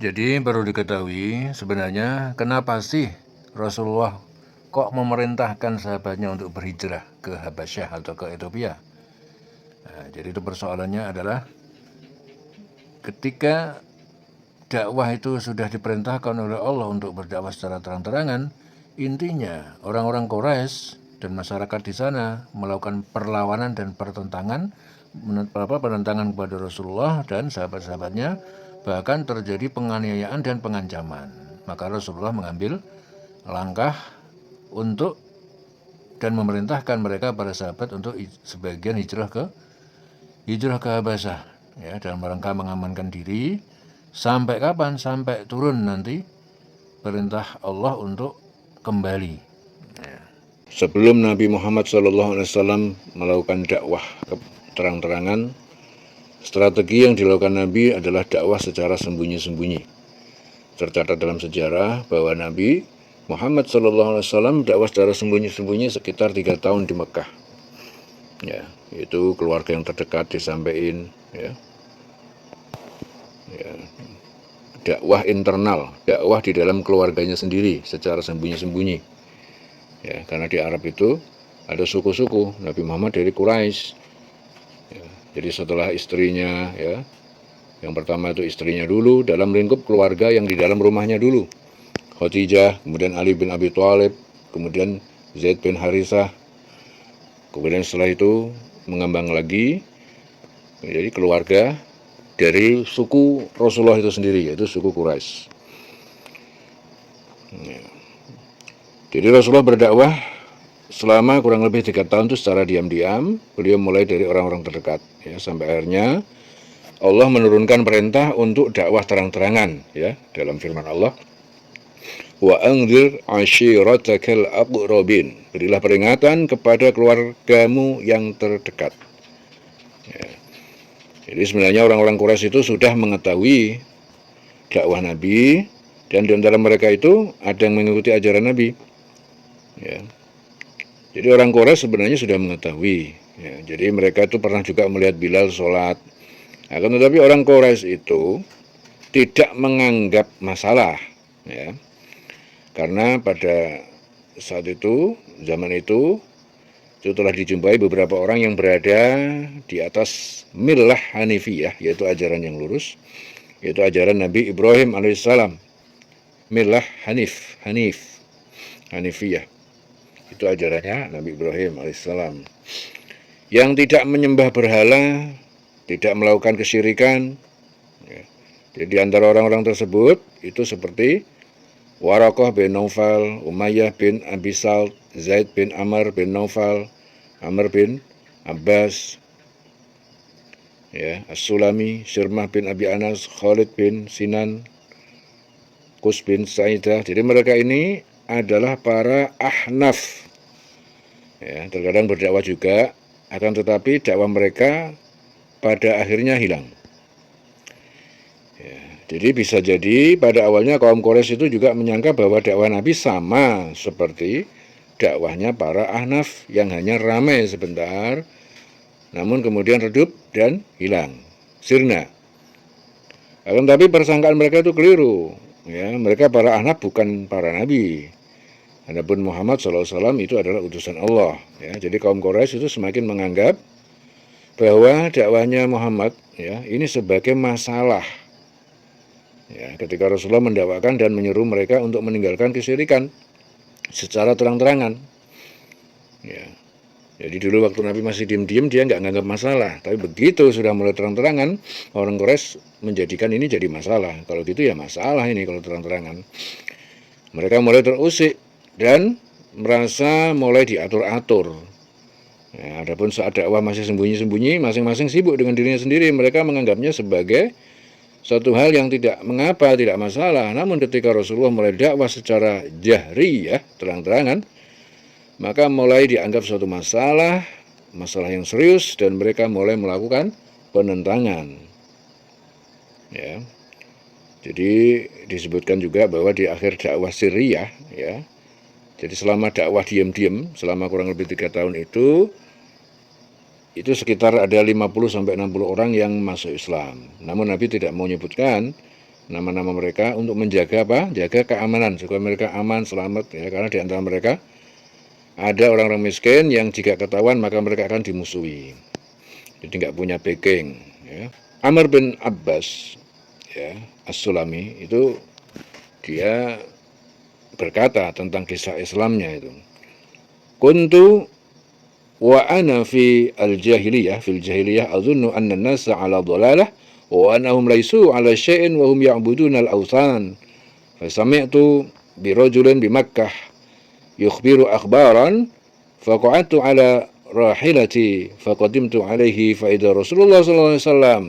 Jadi perlu diketahui sebenarnya kenapa sih Rasulullah kok memerintahkan sahabatnya untuk berhijrah ke Habasyah atau ke Ethiopia. Nah, jadi itu persoalannya adalah ketika dakwah itu sudah diperintahkan oleh Allah untuk berdakwah secara terang-terangan, intinya orang-orang Quraisy dan masyarakat di sana melakukan perlawanan dan penentangan kepada Rasulullah dan sahabat-sahabatnya, bahkan terjadi penganiayaan dan pengancaman. Maka Rasulullah mengambil langkah untuk dan memerintahkan mereka para sahabat untuk sebagian hijrah ke Habasyah, ya, dalam rangka mengamankan diri. Sampai kapan? Sampai turun nanti perintah Allah untuk kembali. Sebelum Nabi Muhammad SAW melakukan dakwah terang-terangan, strategi yang dilakukan Nabi adalah dakwah secara sembunyi-sembunyi. Tercatat dalam sejarah bahwa Nabi Muhammad SAW dakwah secara sembunyi-sembunyi sekitar 3 tahun di Mekah. Ya, itu keluarga yang terdekat disampaikan, ya. Dakwah internal, dakwah di dalam keluarganya sendiri secara sembunyi-sembunyi. Ya, karena di Arab itu ada suku-suku. Nabi Muhammad dari Quraisy. Ya, jadi setelah istrinya, ya, yang pertama itu istrinya dulu dalam lingkup keluarga yang di dalam rumahnya dulu. Khadijah, kemudian Ali bin Abi Thalib, kemudian Zaid bin Harithah. Kemudian setelah itu mengembang lagi menjadi keluarga dari suku Rasulullah itu sendiri, yaitu suku Quraisy. Jadi Rasulullah berdakwah selama kurang lebih 3 tahun itu secara diam-diam. Beliau mulai dari orang-orang terdekat, ya, sampai akhirnya Allah menurunkan perintah untuk dakwah terang-terangan, ya, dalam firman Allah, wa anzir ashiratakal aqrabin, berilah peringatan kepada keluargamu yang terdekat. Ya. Jadi sebenarnya orang-orang Quraisy itu sudah mengetahui dakwah Nabi, dan di antara mereka itu ada yang mengikuti ajaran Nabi. Ya. Jadi orang Quraisy sebenarnya sudah mengetahui. Ya. Jadi mereka itu pernah juga melihat Bilal sholat. Akan tetapi orang Quraisy itu tidak menganggap masalah. Ya. Karena pada saat itu, zaman itu telah dijumpai beberapa orang yang berada di atas millah Hanifiyah, yaitu ajaran yang lurus, yaitu ajaran Nabi Ibrahim alaihissalam. Millah Hanifiyah, itu ajarannya Nabi Ibrahim alaihissalam, yang tidak menyembah berhala, tidak melakukan kesyirikan. Jadi di antara orang-orang tersebut itu seperti Waraqah bin Naufal, Umayyah bin Abi Salt, Zaid bin Amr bin Naufal, Amr bin Abbas, ya, As-Sulami, Syirmah bin Abi Anas, Khalid bin Sinan, Qus bin Sa'idah. Jadi mereka ini adalah para ahnaf. Ya, terkadang berdakwah juga, akan tetapi dakwah mereka pada akhirnya hilang. Jadi bisa jadi pada awalnya kaum Quraisy itu juga menyangka bahwa dakwah Nabi sama seperti dakwahnya para ahnaf yang hanya ramai sebentar, namun kemudian redup dan hilang, sirna. Akan tapi persangkaan mereka itu keliru. Ya, mereka para ahnaf bukan para nabi. Adapun Muhammad SAW itu adalah utusan Allah. Ya, jadi kaum Quraisy itu semakin menganggap bahwa dakwahnya Muhammad, ya, ini sebagai masalah. Ya, ketika Rasulullah mendakwakan dan menyuruh mereka untuk meninggalkan kesyirikan secara terang-terangan. Ya. Jadi dulu waktu Nabi masih diam-diam dia nggak nganggap masalah, tapi begitu sudah mulai terang-terangan, orang Quraisy menjadikan ini jadi masalah. Kalau gitu ya masalah ini kalau terang-terangan. Mereka mulai terusik dan merasa mulai diatur-atur. Ya, adapun saat dakwah masih sembunyi-sembunyi, masing-masing sibuk dengan dirinya sendiri, mereka menganggapnya sebagai satu hal yang tidak mengapa, tidak masalah. Namun ketika Rasulullah mulai dakwah secara jahri, ya, terang-terangan, maka mulai dianggap suatu masalah yang serius, dan mereka mulai melakukan penentangan. Ya. Jadi disebutkan juga bahwa di akhir dakwah sirriyah, ya, jadi selama dakwah diam-diam selama kurang lebih 3 tahun itu sekitar ada 50-60 orang yang masuk Islam. Namun Nabi tidak mau menyebutkan nama-nama mereka untuk menjaga apa? Jaga keamanan supaya mereka aman, selamat ya, karena di antara mereka ada orang-orang miskin yang jika ketahuan maka mereka akan dimusuhi. Jadi nggak punya backing ya. Amr bin Abbas ya, As-Sulami itu dia berkata tentang kisah Islamnya itu. Kuntu wa ana fi al-jahiliyah, fil jahiliyah azunnu anna an-nasa 'ala dhalalah wa annahum laysu 'ala syai'in wa hum ya'buduna al-awthan. Fa sami'tu bi rajulin bi Makkah yukhbiru akhbaran fa qa'adtu 'ala rahilati fa qadimtu 'alaihi fa idza Rasulullah sallallahu alaihi wasallam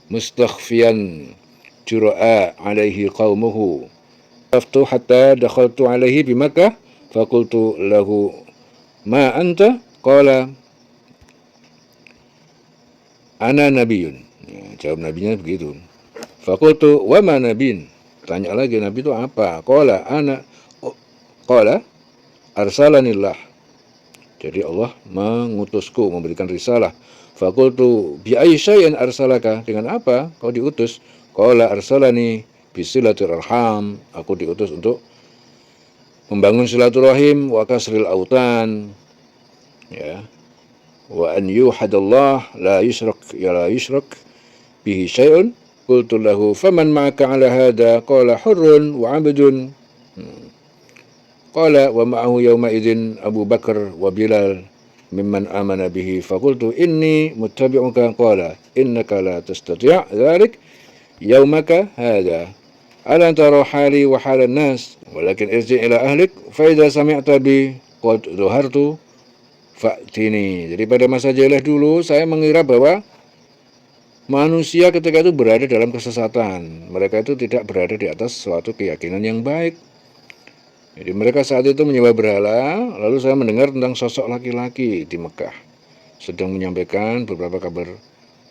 mustakhfiyan jura'a 'alaihi qaumuhu. Aftu hatta dakhaltu 'alaihi bi Makkah fa qultu lahu ma anta qala ana nabiyun. Ya, jawab nabinya begitu. Faqultu wa ma nabiyin? Tanya lagi, nabi itu apa? Qala arsalanillah. Jadi Allah mengutusku, memberikan risalah. Faqultu bi ayyi syai'in arsalaka? Dengan apa kau diutus? Qala arsalani bisilatir arham. Aku diutus untuk membangun silaturahim wa kasril autan ya, wa an yuhadallah la yushrak bihi syai'un. Qultu lahu faman ma'aka ala hada? Qala hurrun wa 'abdun. Qala wa ma'ahu yawma idzin Abu Bakar wa Bilal mimman amana bihi. Faqultu inni muttabi'uka. Qala innaka la tastati' dzalik yawmaka hada. Ala tara hali wa halan nas walakin irji' ila ahlik fa idza sami'ta bi qad dhahartu fa'tini. Jadi pada masa jahiliyah dulu saya mengira bahwa manusia ketika itu berada dalam kesesatan. Mereka itu tidak berada di atas suatu keyakinan yang baik. Jadi mereka saat itu menyembah berhala. Lalu saya mendengar tentang sosok laki-laki di Mekah sedang menyampaikan beberapa kabar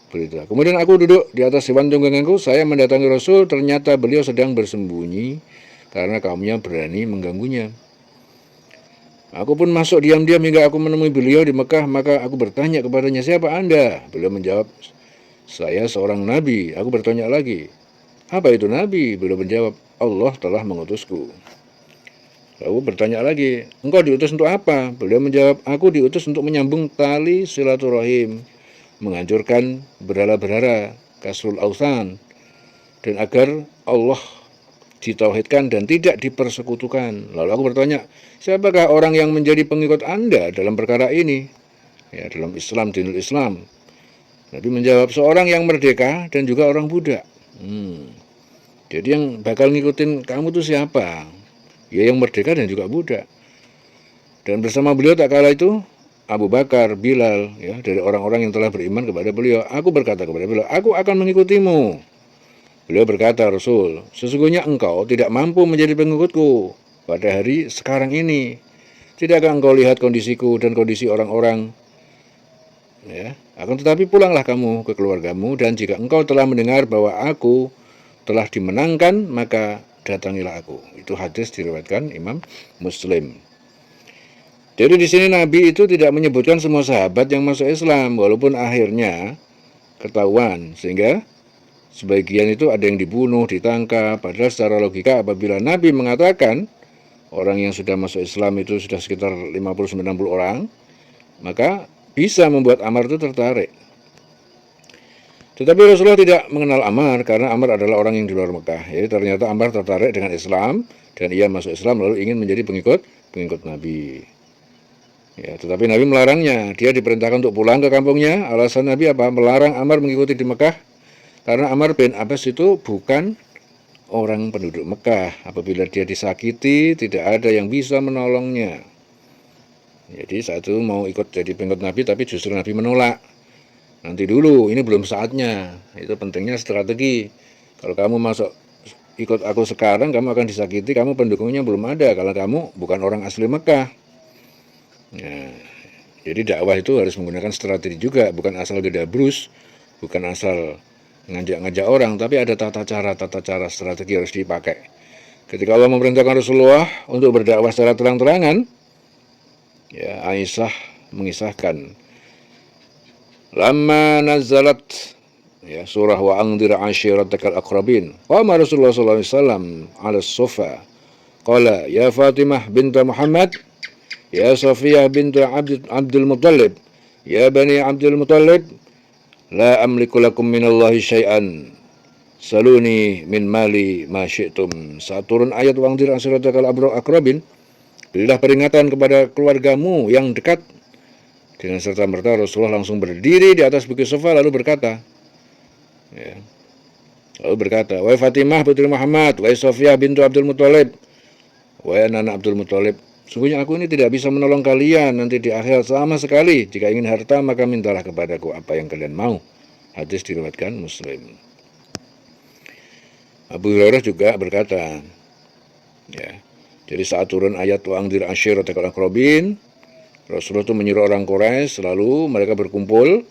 berita. Kemudian aku duduk di atas hewan tungganganku. Saya mendatangi Rasul. Ternyata beliau sedang bersembunyi karena kaumnya berani mengganggunya. Aku pun masuk diam-diam hingga aku menemui beliau di Mekah. Maka aku bertanya kepadanya, siapa Anda? Beliau menjawab, saya seorang nabi. Aku bertanya lagi, apa itu nabi? Beliau menjawab, Allah telah mengutusku. Lalu bertanya lagi, engkau diutus untuk apa? Beliau menjawab, aku diutus untuk menyambung tali silaturahim, menghancurkan berhala-berhala, kasrul ausan, dan agar Allah ditauhidkan dan tidak dipersekutukan. Lalu aku bertanya, siapakah orang yang menjadi pengikut Anda dalam perkara ini? Ya, dalam Islam, dinul Islam. Nabi menjawab, seorang yang merdeka dan juga orang budak. Jadi yang bakal ngikutin kamu itu siapa? Ya yang merdeka dan juga budak. Dan bersama beliau tak kala itu Abu Bakar, Bilal, ya, dari orang-orang yang telah beriman kepada beliau. Aku berkata kepada beliau, aku akan mengikutimu. Beliau berkata, Rasul, sesungguhnya engkau tidak mampu menjadi pengikutku pada hari sekarang ini. Tidakkah engkau lihat kondisiku dan kondisi orang-orang? Ya, akan tetapi pulanglah kamu ke keluargamu, dan jika engkau telah mendengar bahwa aku telah dimenangkan, maka datangilah aku. Itu hadis diriwayatkan Imam Muslim. Jadi di sini Nabi itu tidak menyebutkan semua sahabat yang masuk Islam, walaupun akhirnya ketahuan, sehingga sebagian itu ada yang dibunuh, ditangkap. Padahal secara logika apabila Nabi mengatakan orang yang sudah masuk Islam itu sudah sekitar 50-90 orang, maka bisa membuat Ammar itu tertarik. Tetapi Rasulullah tidak mengenal Ammar karena Ammar adalah orang yang di luar Mekah. Jadi ternyata Ammar tertarik dengan Islam dan ia masuk Islam lalu ingin menjadi pengikut Nabi. Ya, tetapi Nabi melarangnya. Dia diperintahkan untuk pulang ke kampungnya. Alasan Nabi apa? Melarang Ammar mengikuti di Mekah karena Ammar bin Abbas itu bukan orang penduduk Mekah. Apabila dia disakiti, tidak ada yang bisa menolongnya. Jadi saat itu mau ikut jadi pengikut Nabi, tapi justru Nabi menolak. Nanti dulu, ini belum saatnya. Itu pentingnya strategi. Kalau kamu masuk ikut aku sekarang, kamu akan disakiti, kamu pendukungnya belum ada. Kalau kamu bukan orang asli Mekah. Nah, jadi dakwah itu harus menggunakan strategi juga, bukan asal gedabrus, bukan asal ngajak-ngajak orang, tapi ada tata cara strategi harus dipakai. Ketika Allah memerintahkan Rasulullah untuk berdakwah secara terang-terangan, ya, Aisyah mengisahkan, lama nazalat Ya, surah wa anzir ashiratakal aqrabin. Qama Rasulullah sallallahu alaihi wasallam 'ala as-sofa. Qala ya Fatimah bint Muhammad, ya Safiyah bint Abdul Muttalib, ya bani Abdul Muttalib, la amliku lakum minallahi syai'an. Saluni min mali ma syi'tum. Saat turun ayat wa anzir ashiratakal aqrabin, berilah peringatan kepada keluargamu yang dekat. Dengan serta-merta Rasulullah langsung berdiri di atas bukit sofa lalu berkata, ya, wahai Fatimah putri Muhammad, wahai Sofiyah bintu Abdul Muttalib, wahai anak Abdul Muttalib, sungguhnya aku ini tidak bisa menolong kalian nanti di akhirat sama sekali. Jika ingin harta maka mintalah kepadaku apa yang kalian mau. Hadis diriwayatkan Muslim. Abu Hurairah juga berkata, ya, jadi saat turun ayat wa anzir ashiratakal aqrabin, Rasulullah itu menyuruh orang Quraisy, lalu mereka berkumpul.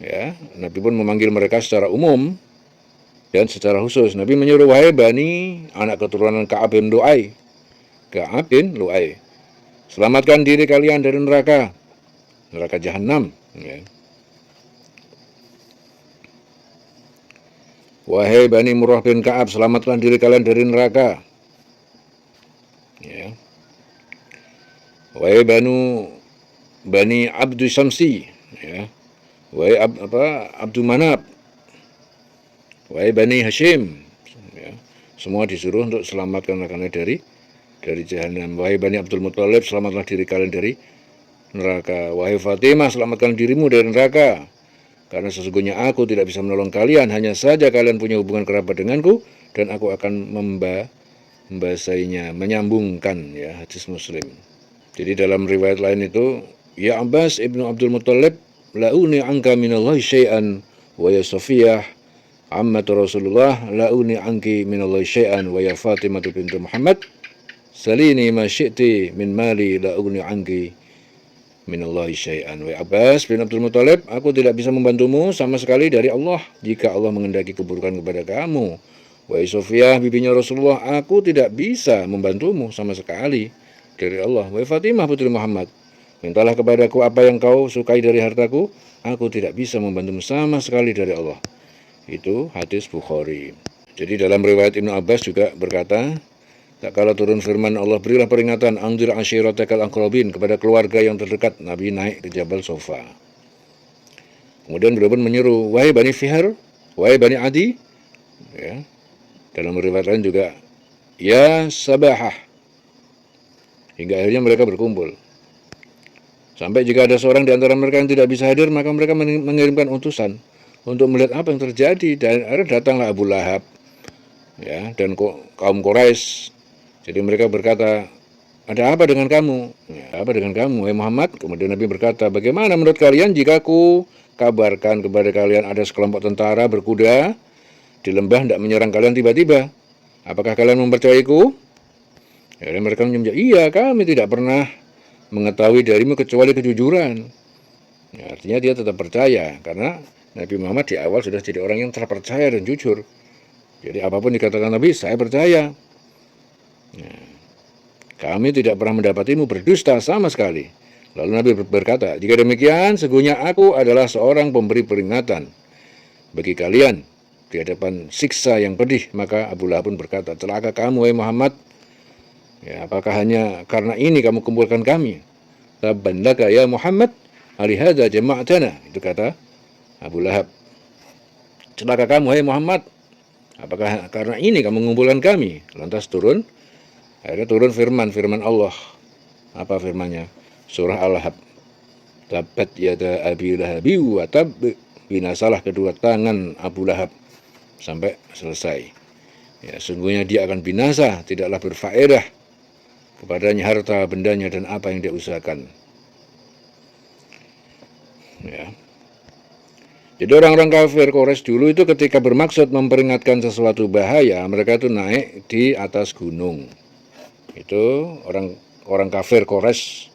Ya, Nabi pun memanggil mereka secara umum dan secara khusus. Nabi menyuruh, wahai bani anak keturunan Ka'ab bin Lu'ay, selamatkan diri kalian dari neraka jahanam. Ya. Wahai bani Murrah bin Ka'ab, selamatkan diri kalian dari neraka. Ya. Wahai Bani Abdu Samsi, ya. Wahai Abdu Manab, wahai Bani Hashim, ya. Semua disuruh untuk selamatkan kalian dari jahanam. Wahai Bani Abdul Muttalib, selamatlah diri kalian dari neraka. Wahai Fatimah, selamatkan dirimu dari neraka. Karena sesungguhnya aku tidak bisa menolong kalian, hanya saja kalian punya hubungan kerabat denganku dan aku akan membasahinya, menyambungkan, ya, hadis Muslim. Jadi dalam riwayat lain itu, ya Abbas ibnu Abdul Muttalib, la'uni anka minallahi syai'an, wa ya Safiyah ammat Rasulullah, la'uni anki minallahi syai'an, wa ya Fatimah bintu Muhammad, salini ma syi'ti min mali, la'uni anki minallahi syai'an. Wa Abbas bin Abdul Muttalib, aku tidak bisa membantumu sama sekali dari Allah jika Allah mengendaki keburukan kepada kamu. Wa Sofiyah bibinya Rasulullah, aku tidak bisa membantumu sama sekali dari Allah. Wahai Fatimah putri Muhammad, mintalah kepadaku apa yang kau sukai dari hartaku, aku tidak bisa membantumu sama sekali dari Allah. Itu hadis Bukhari. Jadi dalam riwayat Ibnu Abbas juga berkata, tak kala turun firman Allah, berilah peringatan anzir ashiratakal aqrabin kepada keluarga yang terdekat. Nabi naik ke Jabal Sofa. Kemudian beliau pun menyeru, wahai Bani Fihr, wahai Bani Adi, ya. Dalam riwayat lain juga, ya Sabahah. Hingga akhirnya mereka berkumpul. Sampai jika ada seorang di antara mereka yang tidak bisa hadir, maka mereka mengirimkan utusan untuk melihat apa yang terjadi. Dan akhirnya datanglah Abu Lahab, ya, dan kaum Quraisy. Jadi mereka berkata, ada apa dengan kamu? Ya, apa dengan kamu, wahai Muhammad? Kemudian Nabi berkata, bagaimana menurut kalian jika aku kabarkan kepada kalian ada sekelompok tentara berkuda di lembah hendak menyerang kalian tiba-tiba? Apakah kalian mempercayaiku? Ya, mereka menjawab, iya, kami tidak pernah mengetahui darimu kecuali kejujuran. Ya, artinya dia tetap percaya, karena Nabi Muhammad di awal sudah jadi orang yang terpercaya dan jujur. Jadi apapun dikatakan Nabi, saya percaya. Nah, kami tidak pernah mendapatimu berdusta sama sekali. Lalu Nabi berkata, jika demikian, sesungguhnya aku adalah seorang pemberi peringatan bagi kalian di hadapan siksa yang pedih. Maka Abu Lahab pun berkata, celaka kamu, wahai Muhammad. Ya, apakah hanya karena ini kamu kumpulkan kami? Tabban laka ya Muhammad, alihadza jama'tana. Itu kata Abu Lahab. Celaka kamu, hai Muhammad. Apakah karena ini kamu mengumpulkan kami? Lantas akhirnya turun firman Allah. Apa firmannya? Surah Al-Lahab. Tabbat yada Abi Lahabi wa tab, binasalah kedua tangan Abu Lahab. Sampai selesai. Ya, sungguhnya dia akan binasa, tidaklah berfaedah kepadanya harta, bendanya, dan apa yang dia usahakan. Ya. Jadi orang-orang kafir Quraisy dulu itu ketika bermaksud memperingatkan sesuatu bahaya, mereka itu naik di atas gunung. Itu orang kafir Quraisy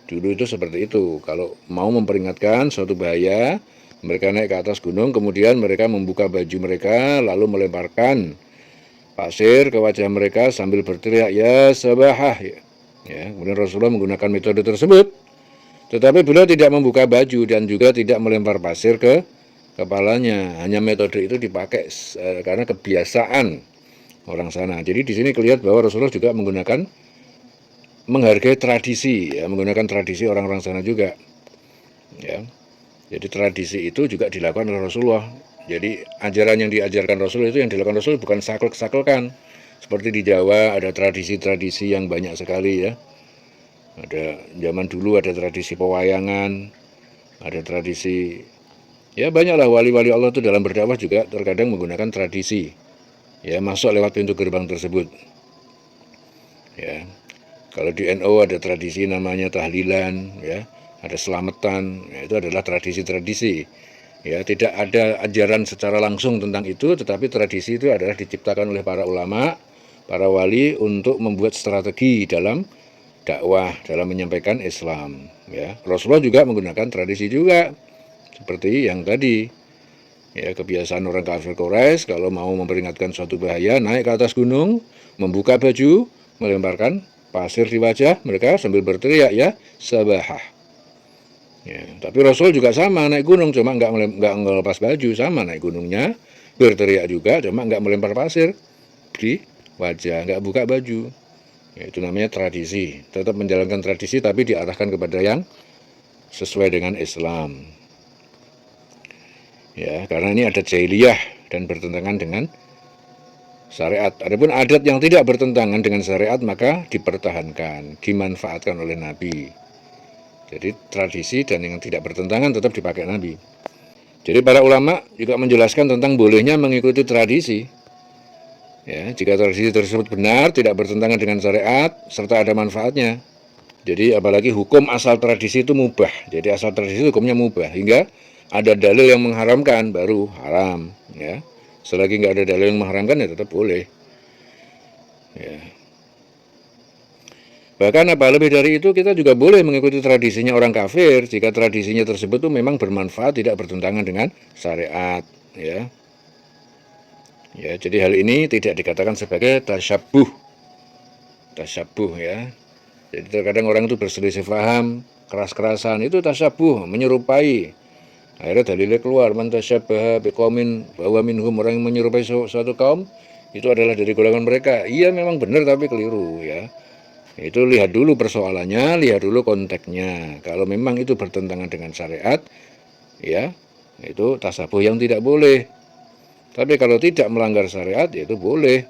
dulu itu seperti itu. Kalau mau memperingatkan suatu bahaya, mereka naik ke atas gunung, kemudian mereka membuka baju mereka, lalu melemparkan pasir ke wajah mereka sambil berteriak, ya Sabahah. Ya, kemudian Rasulullah menggunakan metode tersebut, tetapi beliau tidak membuka baju dan juga tidak melempar pasir ke kepalanya. Hanya metode itu dipakai karena kebiasaan orang sana. Jadi di sini kelihatan bahwa Rasulullah juga menghargai tradisi, ya, menggunakan tradisi orang-orang sana juga. Ya. Jadi tradisi itu juga dilakukan oleh Rasulullah. Jadi ajaran yang diajarkan Rasul itu yang dilakukan Rasul bukan saklek-saklekan. Seperti di Jawa ada tradisi-tradisi yang banyak sekali ya. Ada zaman dulu ada tradisi pewayangan, ada tradisi ya banyaklah wali-wali Allah itu dalam berdakwah juga terkadang menggunakan tradisi. Ya masuk lewat pintu gerbang tersebut. Ya. Kalau di NU ada tradisi namanya tahlilan, ya, ada selamatan, ya, itu adalah tradisi-tradisi. Ya, tidak ada ajaran secara langsung tentang itu, tetapi tradisi itu adalah diciptakan oleh para ulama, para wali untuk membuat strategi dalam dakwah, dalam menyampaikan Islam. Ya, Rasulullah juga menggunakan tradisi juga, seperti yang tadi. Ya, kebiasaan orang kafir Quraisy kalau mau memperingatkan suatu bahaya naik ke atas gunung, membuka baju, melemparkan pasir di wajah mereka sambil berteriak ya sabahah. Ya, tapi Rasul juga sama naik gunung cuma nggak ngelepas baju, sama naik gunungnya berteriak juga cuma nggak melempar pasir di wajah, nggak buka baju. Ya, itu namanya tradisi, tetap menjalankan tradisi tapi diarahkan kepada yang sesuai dengan Islam. Ya, karena ini adat jahiliyah dan bertentangan dengan syariat. Adapun adat yang tidak bertentangan dengan syariat maka dipertahankan, dimanfaatkan oleh Nabi. Jadi tradisi dan yang tidak bertentangan tetap dipakai Nabi. Jadi para ulama juga menjelaskan tentang bolehnya mengikuti tradisi. Ya, jika tradisi tersebut benar, tidak bertentangan dengan syariat, serta ada manfaatnya. Jadi apalagi hukum asal tradisi itu mubah. Jadi asal tradisi itu hukumnya mubah hingga ada dalil yang mengharamkan baru haram. Ya, selagi nggak ada dalil yang mengharamkan ya tetap boleh. Ya. Bahkan apa lebih dari itu kita juga boleh mengikuti tradisinya orang kafir jika tradisinya tersebut itu memang bermanfaat, tidak bertentangan dengan syariat. Ya. Ya, jadi hal ini tidak dikatakan sebagai tasyabuh. Tasyabuh ya. Jadi terkadang orang itu berselisih paham, keras-kerasan itu tasyabuh, menyerupai. Akhirnya dalilnya keluar, man tasyabbaha biqaumin bahwa minhum, orang yang menyerupai suatu kaum itu adalah dari golongan mereka. Iya memang benar tapi keliru ya. Itu lihat dulu persoalannya, lihat dulu konteksnya. Kalau memang itu bertentangan dengan syariat, ya itu tasyabuh yang tidak boleh. Tapi kalau tidak melanggar syariat, ya itu boleh.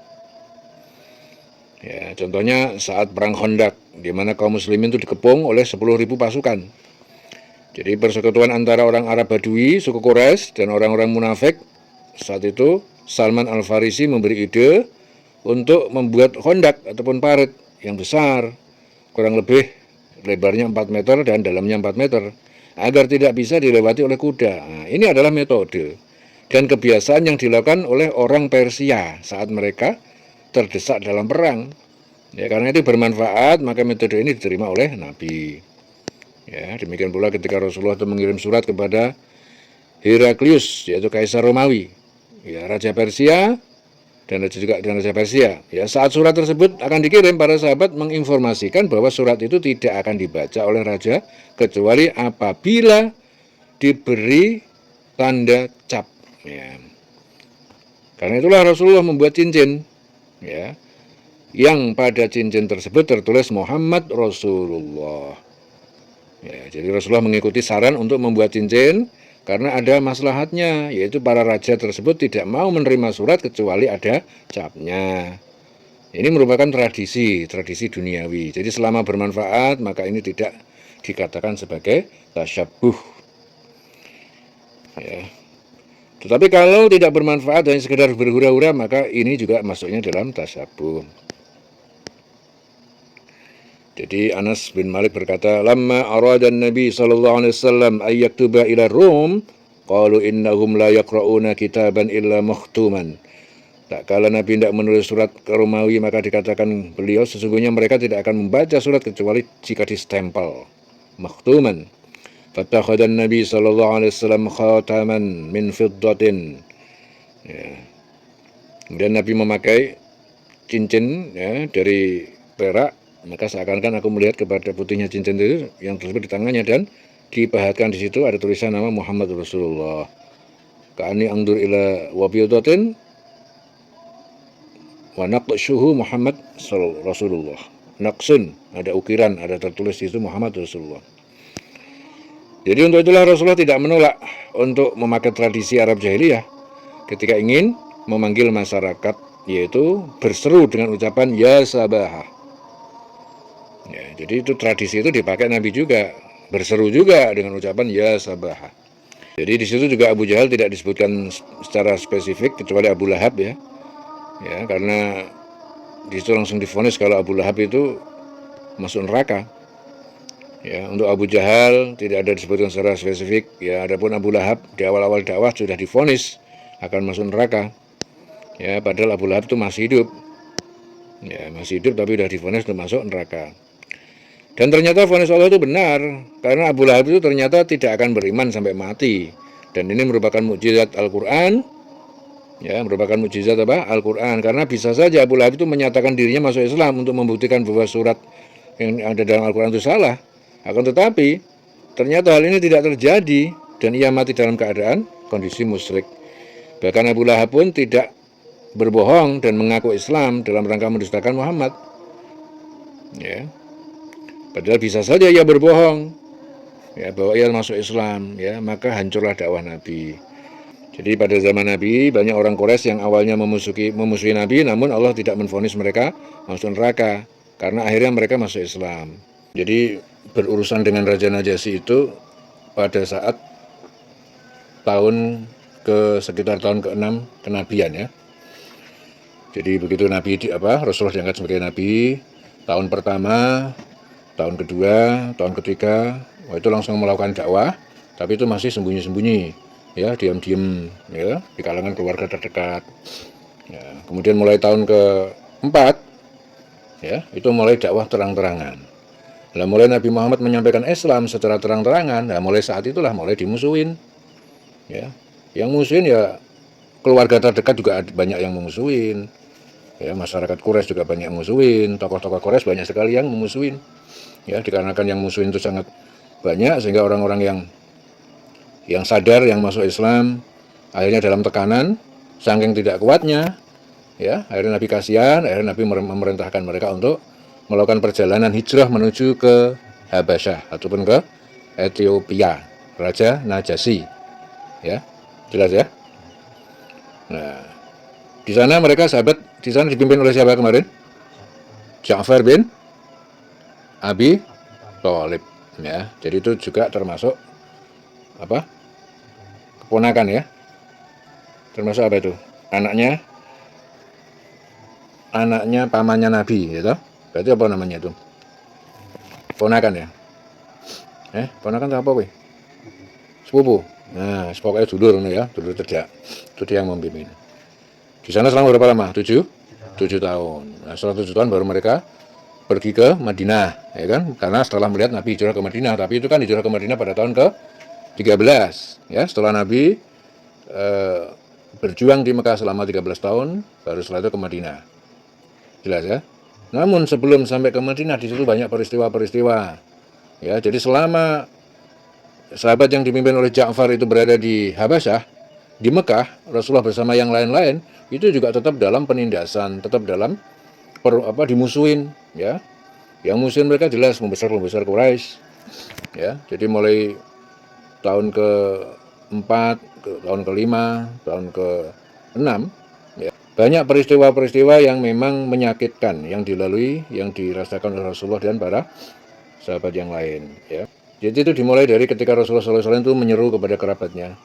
Ya, contohnya saat perang Khandaq, di mana kaum muslimin itu dikepung oleh 10.000 pasukan. Jadi persekutuan antara orang Arab Badui, suku Quraisy, dan orang-orang munafik. Saat itu Salman Al-Farisi memberi ide untuk membuat Khandaq ataupun parit yang besar, kurang lebih lebarnya 4 meter dan dalamnya 4 meter, agar tidak bisa dilewati oleh kuda. Nah, ini adalah metode dan kebiasaan yang dilakukan oleh orang Persia saat mereka terdesak dalam perang. Ya, karena itu bermanfaat, maka metode ini diterima oleh Nabi. Ya, demikian pula ketika Rasulullah itu mengirim surat kepada Heraklius, yaitu Kaisar Romawi, ya, Raja Persia dan Raja Persia. Ya, saat surat tersebut akan dikirim, para sahabat menginformasikan bahwa surat itu tidak akan dibaca oleh raja kecuali apabila diberi tanda cap. Ya. Karena itulah Rasulullah membuat cincin, ya, yang pada cincin tersebut tertulis Muhammad Rasulullah. Ya, jadi Rasulullah mengikuti saran untuk membuat cincin karena ada maslahatnya, yaitu para raja tersebut tidak mau menerima surat kecuali ada capnya. Ini merupakan tradisi duniawi. Jadi selama bermanfaat maka ini tidak dikatakan sebagai tasyabuh. Ya. Tetapi kalau tidak bermanfaat dan sekedar berhura-hura maka ini juga masuknya dalam tasyabuh. Jadi Anas bin Malik berkata, "Lamma arada Nabi sallallahu alaihi wasallam ay yaktuba ila Rum, qalu innahum la yaqra'una kitaban illa makhtuman." Tak kala Nabi tidak menulis surat ke Romawi, maka dikatakan beliau sesungguhnya mereka tidak akan membaca surat kecuali jika distempel, makhtuman. Fattakhadha Nabi sallallahu alaihi wasallam khataman min fiddatin. Ya. Kemudian Nabi memakai cincin ya, dari perak. Maka seakan-akan aku melihat kepada putihnya cincin itu yang tersebut di tangannya dan dipahatkan di situ ada tulisan nama Muhammad Rasulullah. ka'ani angdur ila wabiyodatin wa naqshuhu Muhammad Rasulullah. Naqsun, ada ukiran, ada tertulis itu Muhammad Rasulullah. Jadi untuk itulah Rasulullah tidak menolak untuk memakai tradisi Arab jahiliyah ketika ingin memanggil masyarakat, yaitu berseru dengan ucapan ya sabahah. Ya, jadi itu tradisi itu dipakai Nabi juga, berseru juga dengan ucapan ya sabahah. Jadi di situ juga Abu Jahal tidak disebutkan secara spesifik kecuali Abu Lahab ya. Ya, karena di situ langsung divonis kalau Abu Lahab itu masuk neraka. Ya, untuk Abu Jahal tidak ada disebutkan secara spesifik. Ya, adapun Abu Lahab di awal-awal dakwah sudah divonis akan masuk neraka. Ya, padahal Abu Lahab itu masih hidup. Ya, masih hidup tapi sudah divonis untuk masuk neraka. Dan ternyata vonis Allah itu benar, karena Abu Lahab itu ternyata tidak akan beriman sampai mati. Dan ini merupakan mukjizat Al-Quran. Ya, merupakan mukjizat apa? Al-Quran. Karena bisa saja Abu Lahab itu menyatakan dirinya masuk Islam untuk membuktikan bahwa surat yang ada dalam Al-Quran itu salah. Akan tetapi ternyata hal ini tidak terjadi dan ia mati dalam keadaan kondisi musyrik. Bahkan Abu Lahab pun tidak berbohong dan mengaku Islam dalam rangka mendustakan Muhammad. Ya. Padahal bisa saja ia berbohong ya bahwa ia masuk Islam, ya, maka hancurlah dakwah Nabi. Jadi pada zaman Nabi banyak orang Quraisy yang awalnya memusuhi Nabi, namun Allah tidak menvonis mereka masuk neraka karena akhirnya mereka masuk Islam. Jadi berurusan dengan Raja Najasyi itu pada saat tahun sekitar tahun ke-6 kenabian ya. Jadi begitu Rasulullah diangkat sebagai Nabi, tahun pertama, tahun kedua, tahun ketiga, itu langsung melakukan dakwah, tapi itu masih sembunyi-sembunyi. Ya, diam-diam ya di kalangan keluarga terdekat. Ya, kemudian mulai tahun ke-4 ya, itu mulai dakwah terang-terangan. Nah, mulai Nabi Muhammad menyampaikan Islam secara terang-terangan, nah mulai saat itulah mulai dimusuhin. Ya. Yang musuhin ya keluarga terdekat juga banyak yang memusuhin. Ya, masyarakat Quraisy juga banyak yang musuhin, tokoh-tokoh Quraisy banyak sekali yang memusuhin. Ya, dikarenakan yang musuhin itu sangat banyak sehingga orang-orang yang sadar yang masuk Islam akhirnya dalam tekanan saking tidak kuatnya ya akhirnya Nabi kasihan, akhirnya Nabi memerintahkan mereka untuk melakukan perjalanan hijrah menuju ke Habasyah ataupun ke Ethiopia, Raja Najasyi ya, jelas ya. Nah, di sana mereka sahabat di sana dipimpin oleh siapa kemarin? Ja'far bin Abi Thalib ya. Jadi itu juga termasuk apa? Keponakan ya, termasuk apa itu? Anaknya pamannya Nabi, gitu. Berarti apa namanya itu? Ponakan ya? Ponakan apa weh? Sepupu. Nah, pokoknya dulur ya, dulur terjak. Itu dia yang membimbing. Di sana selama berapa lama? 7 tahun. Nah, setelah 7 tahun baru mereka pergi ke Madinah, ya kan? Karena setelah melihat Nabi hijrah ke Madinah, tapi itu kan hijrah ke Madinah pada tahun ke-13 ya, setelah Nabi berjuang di Mekah selama 13 tahun, baru setelah itu ke Madinah. Jelas ya? Namun sebelum sampai ke Madinah di situ banyak peristiwa-peristiwa. Ya, jadi selama sahabat yang dipimpin oleh Ja'far itu berada di Habasyah, di Mekah, Rasulullah bersama yang lain-lain itu juga tetap dalam penindasan, tetap dalam dimusuhin, ya. Yang musuhin mereka jelas pembesar Quraisy. Ya, jadi mulai tahun ke-4, tahun ke-5, tahun ke-6 ya, banyak peristiwa-peristiwa yang memang menyakitkan yang dilalui, yang dirasakan oleh Rasulullah dan para sahabat yang lain ya. Jadi itu dimulai dari ketika Rasulullah SAW itu menyeru kepada kerabatnya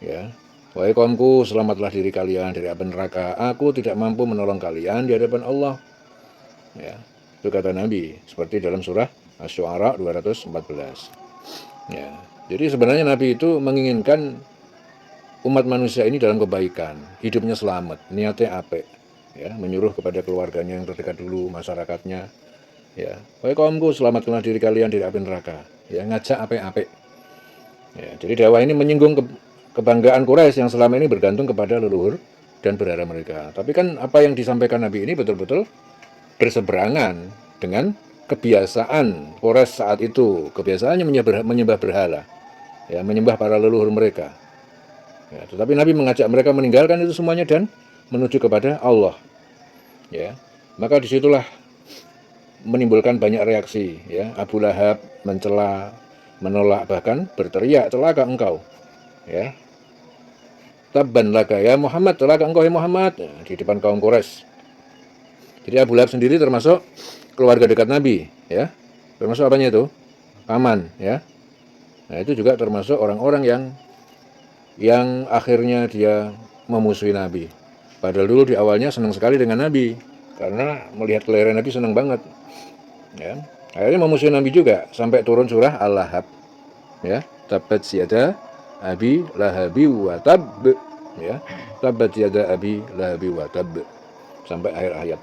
ya, wahai kaumku, selamatlah diri kalian dari api neraka, aku tidak mampu menolong kalian di hadapan Allah ya. Itu kata Nabi seperti dalam surah Asy-Syu'ara 214 ya. Jadi sebenarnya Nabi itu menginginkan umat manusia ini dalam kebaikan, hidupnya selamat, niatnya apik, ya, menyuruh kepada keluarganya yang terdekat dulu, masyarakatnya, ya, wahai kaumku, selamatkanlah diri kalian dari api neraka, ya, ngajak apik-apik. Ya, jadi dakwah ini menyinggung kebanggaan Quraisy yang selama ini bergantung kepada leluhur dan berhala mereka. Tapi kan apa yang disampaikan Nabi ini betul-betul berseberangan dengan kebiasaan Quraisy saat itu. Kebiasaannya menyembah berhala, ya, menyembah para leluhur mereka. Ya, tetapi Nabi mengajak mereka meninggalkan itu semuanya dan menuju kepada Allah. Ya, maka disitulah menimbulkan banyak reaksi. Ya, Abu Lahab mencela, menolak, bahkan berteriak, celaka engkau. Ya, tabban laka ya Muhammad, celaka engkau ya Muhammad, ya, di depan kaum Quraisy. Jadi Abu Lahab sendiri termasuk keluarga dekat Nabi, ya. Termasuk apanya itu? Paman, ya. Nah, itu juga termasuk orang-orang yang akhirnya dia memusuhi Nabi. Padahal dulu di awalnya senang sekali dengan Nabi, karena melihat kelahiran Nabi senang banget, ya. Akhirnya memusuhi Nabi juga sampai turun surah Al-Lahab, ya. Tabbat yada abi lahabi wa tab, ya. Tabbat yada abi lahabi wa tab, sampai akhir ayat.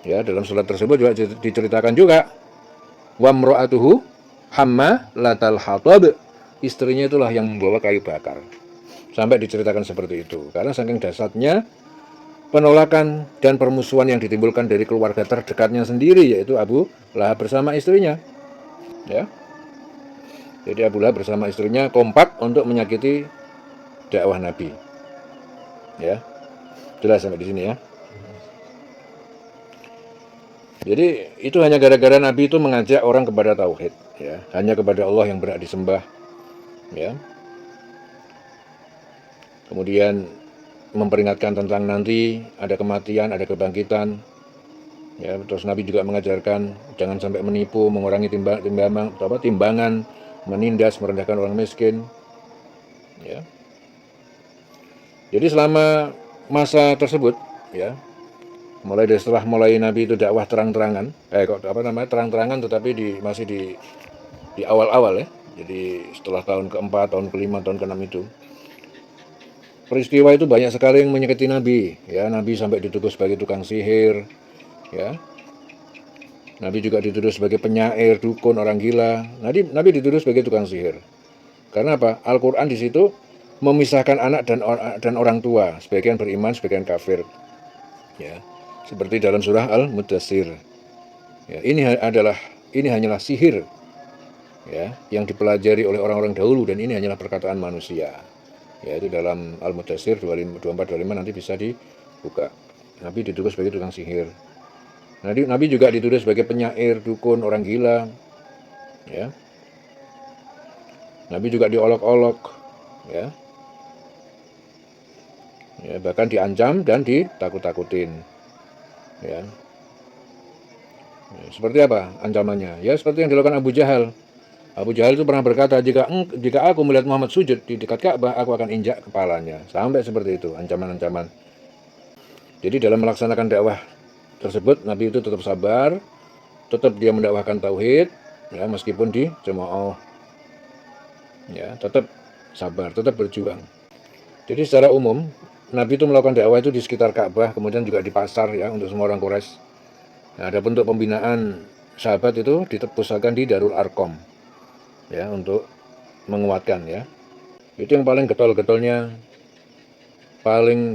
Ya, dalam surat tersebut juga diceritakan juga wamro'atuhu hamma latal hatab, istrinya itulah yang membawa kayu bakar. Sampai diceritakan seperti itu. Karena saking dasarnya penolakan dan permusuhan yang ditimbulkan dari keluarga terdekatnya sendiri, yaitu Abu Lahab bersama istrinya. Ya. Jadi Abu Lahab bersama istrinya kompak untuk menyakiti dakwah Nabi. Ya. Jelas sampai di sini ya. Jadi itu hanya gara-gara Nabi itu mengajak orang kepada tauhid, ya, hanya kepada Allah yang berhak disembah, ya. Kemudian memperingatkan tentang nanti ada kematian, ada kebangkitan, ya. Terus Nabi juga mengajarkan jangan sampai menipu, mengurangi timbangan, menindas, merendahkan orang miskin, ya. Jadi selama masa tersebut, ya, setelah mulai Nabi itu dakwah terang-terangan, terang-terangan, tetapi masih di awal-awal, ya. Jadi setelah tahun keempat, tahun kelima, tahun keenam itu, peristiwa itu banyak sekali yang menyakiti Nabi. Ya, Nabi sampai dituduh sebagai tukang sihir, ya. Nabi juga dituduh sebagai penyair, dukun, orang gila. Nabi dituduh sebagai tukang sihir. Karena apa? Al-Quran di situ memisahkan anak dan orang tua, sebagian beriman, sebagian kafir. Ya. Seperti dalam surah Al-Mudaththir. Ya, ini hanyalah sihir, ya, yang dipelajari oleh orang-orang dahulu, dan ini hanyalah perkataan manusia. Ya, itu dalam Al-Mudaththir 24-25 nanti bisa dibuka. Nabi dituduh sebagai tukang sihir. Nabi juga dituduh sebagai penyair, dukun, orang gila. Ya. Nabi juga diolok-olok, ya. Ya, bahkan diancam dan ditakut-takutin. Ya. Seperti apa ancamannya? Ya seperti yang dilakukan Abu Jahal. Abu Jahal itu pernah berkata, jika aku melihat Muhammad sujud di dekat Ka'bah, aku akan injak kepalanya. Sampai seperti itu ancaman-ancaman. Jadi dalam melaksanakan dakwah tersebut, Nabi itu tetap sabar, tetap dia mendakwahkan tauhid, ya, meskipun dicemooh. Ya, tetap sabar, tetap berjuang. Jadi secara umum Nabi itu melakukan dakwah itu di sekitar Ka'bah, kemudian juga di pasar, ya, untuk semua orang Quraisy. Nah, ada bentuk pembinaan sahabat itu ditepuskan di Darul Arqam, ya, untuk menguatkan, ya. Itu yang paling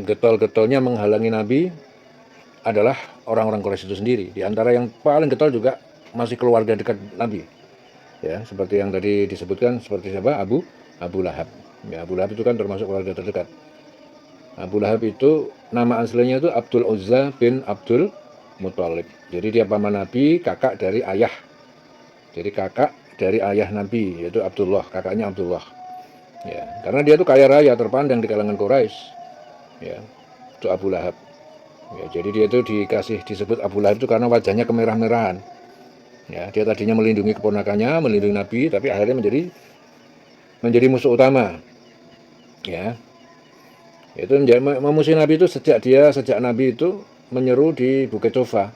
getol-getolnya menghalangi Nabi adalah orang-orang Quraisy itu sendiri. Di antara yang paling getol juga masih keluarga dekat Nabi. Ya, seperti yang tadi disebutkan, seperti siapa? Abu Lahab. Ya, Abu Lahab itu kan termasuk keluarga terdekat. Abu Lahab itu nama aslinya itu Abdul Uzza bin Abdul Muthalib. Jadi dia paman Nabi, kakak dari ayah. Jadi kakak dari ayah Nabi, yaitu Abdullah, kakaknya Abdullah. Ya, karena dia itu kaya raya, terpandang di kalangan Quraisy. Ya, itu Abu Lahab. Ya, jadi dia itu disebut Abu Lahab itu karena wajahnya kemerah-merahan. Ya, dia tadinya melindungi keponakannya, melindungi Nabi, tapi akhirnya menjadi musuh utama. Ya. Itu memusuhi Nabi itu sejak Nabi itu menyeru di Bukit Sofa.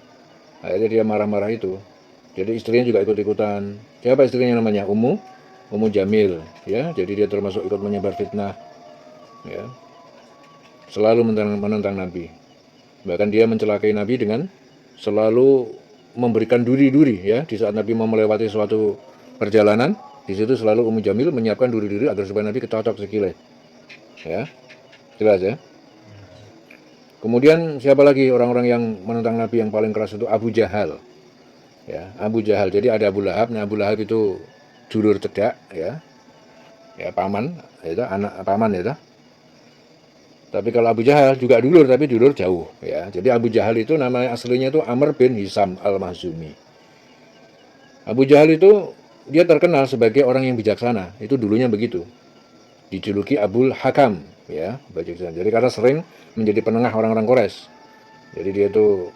Akhirnya dia marah-marah itu. Jadi istrinya juga ikut-ikutan. Siapa istrinya namanya? Ummu Jamil, ya. Jadi dia termasuk ikut menyebar fitnah. Ya. Selalu menentang Nabi. Bahkan dia mencelakai Nabi dengan selalu memberikan duri-duri, ya. Di saat Nabi mau melewati suatu perjalanan, di situ selalu Ummu Jamil menyiapkan duri-duri agar supaya Nabi kecocok sekilai. Ya. Jelas, ya. Kemudian siapa lagi orang-orang yang menentang Nabi yang paling keras itu? Abu Jahal. Ya, Abu Jahal. Jadi ada Abu Lahab. Nah, Abu Lahab itu dulur cedak, ya. Ya, paman, ya, anak paman, ya. Tapi kalau Abu Jahal juga dulur, tapi dulur jauh ya. Jadi Abu Jahal itu namanya aslinya itu Amr bin Hisam al-Mahzumi. Abu Jahal itu dia terkenal sebagai orang yang bijaksana. Itu dulunya begitu. Dijuluki Abul Hakam ya, bijaksana. Jadi karena sering menjadi penengah orang-orang Quraisy. Jadi dia itu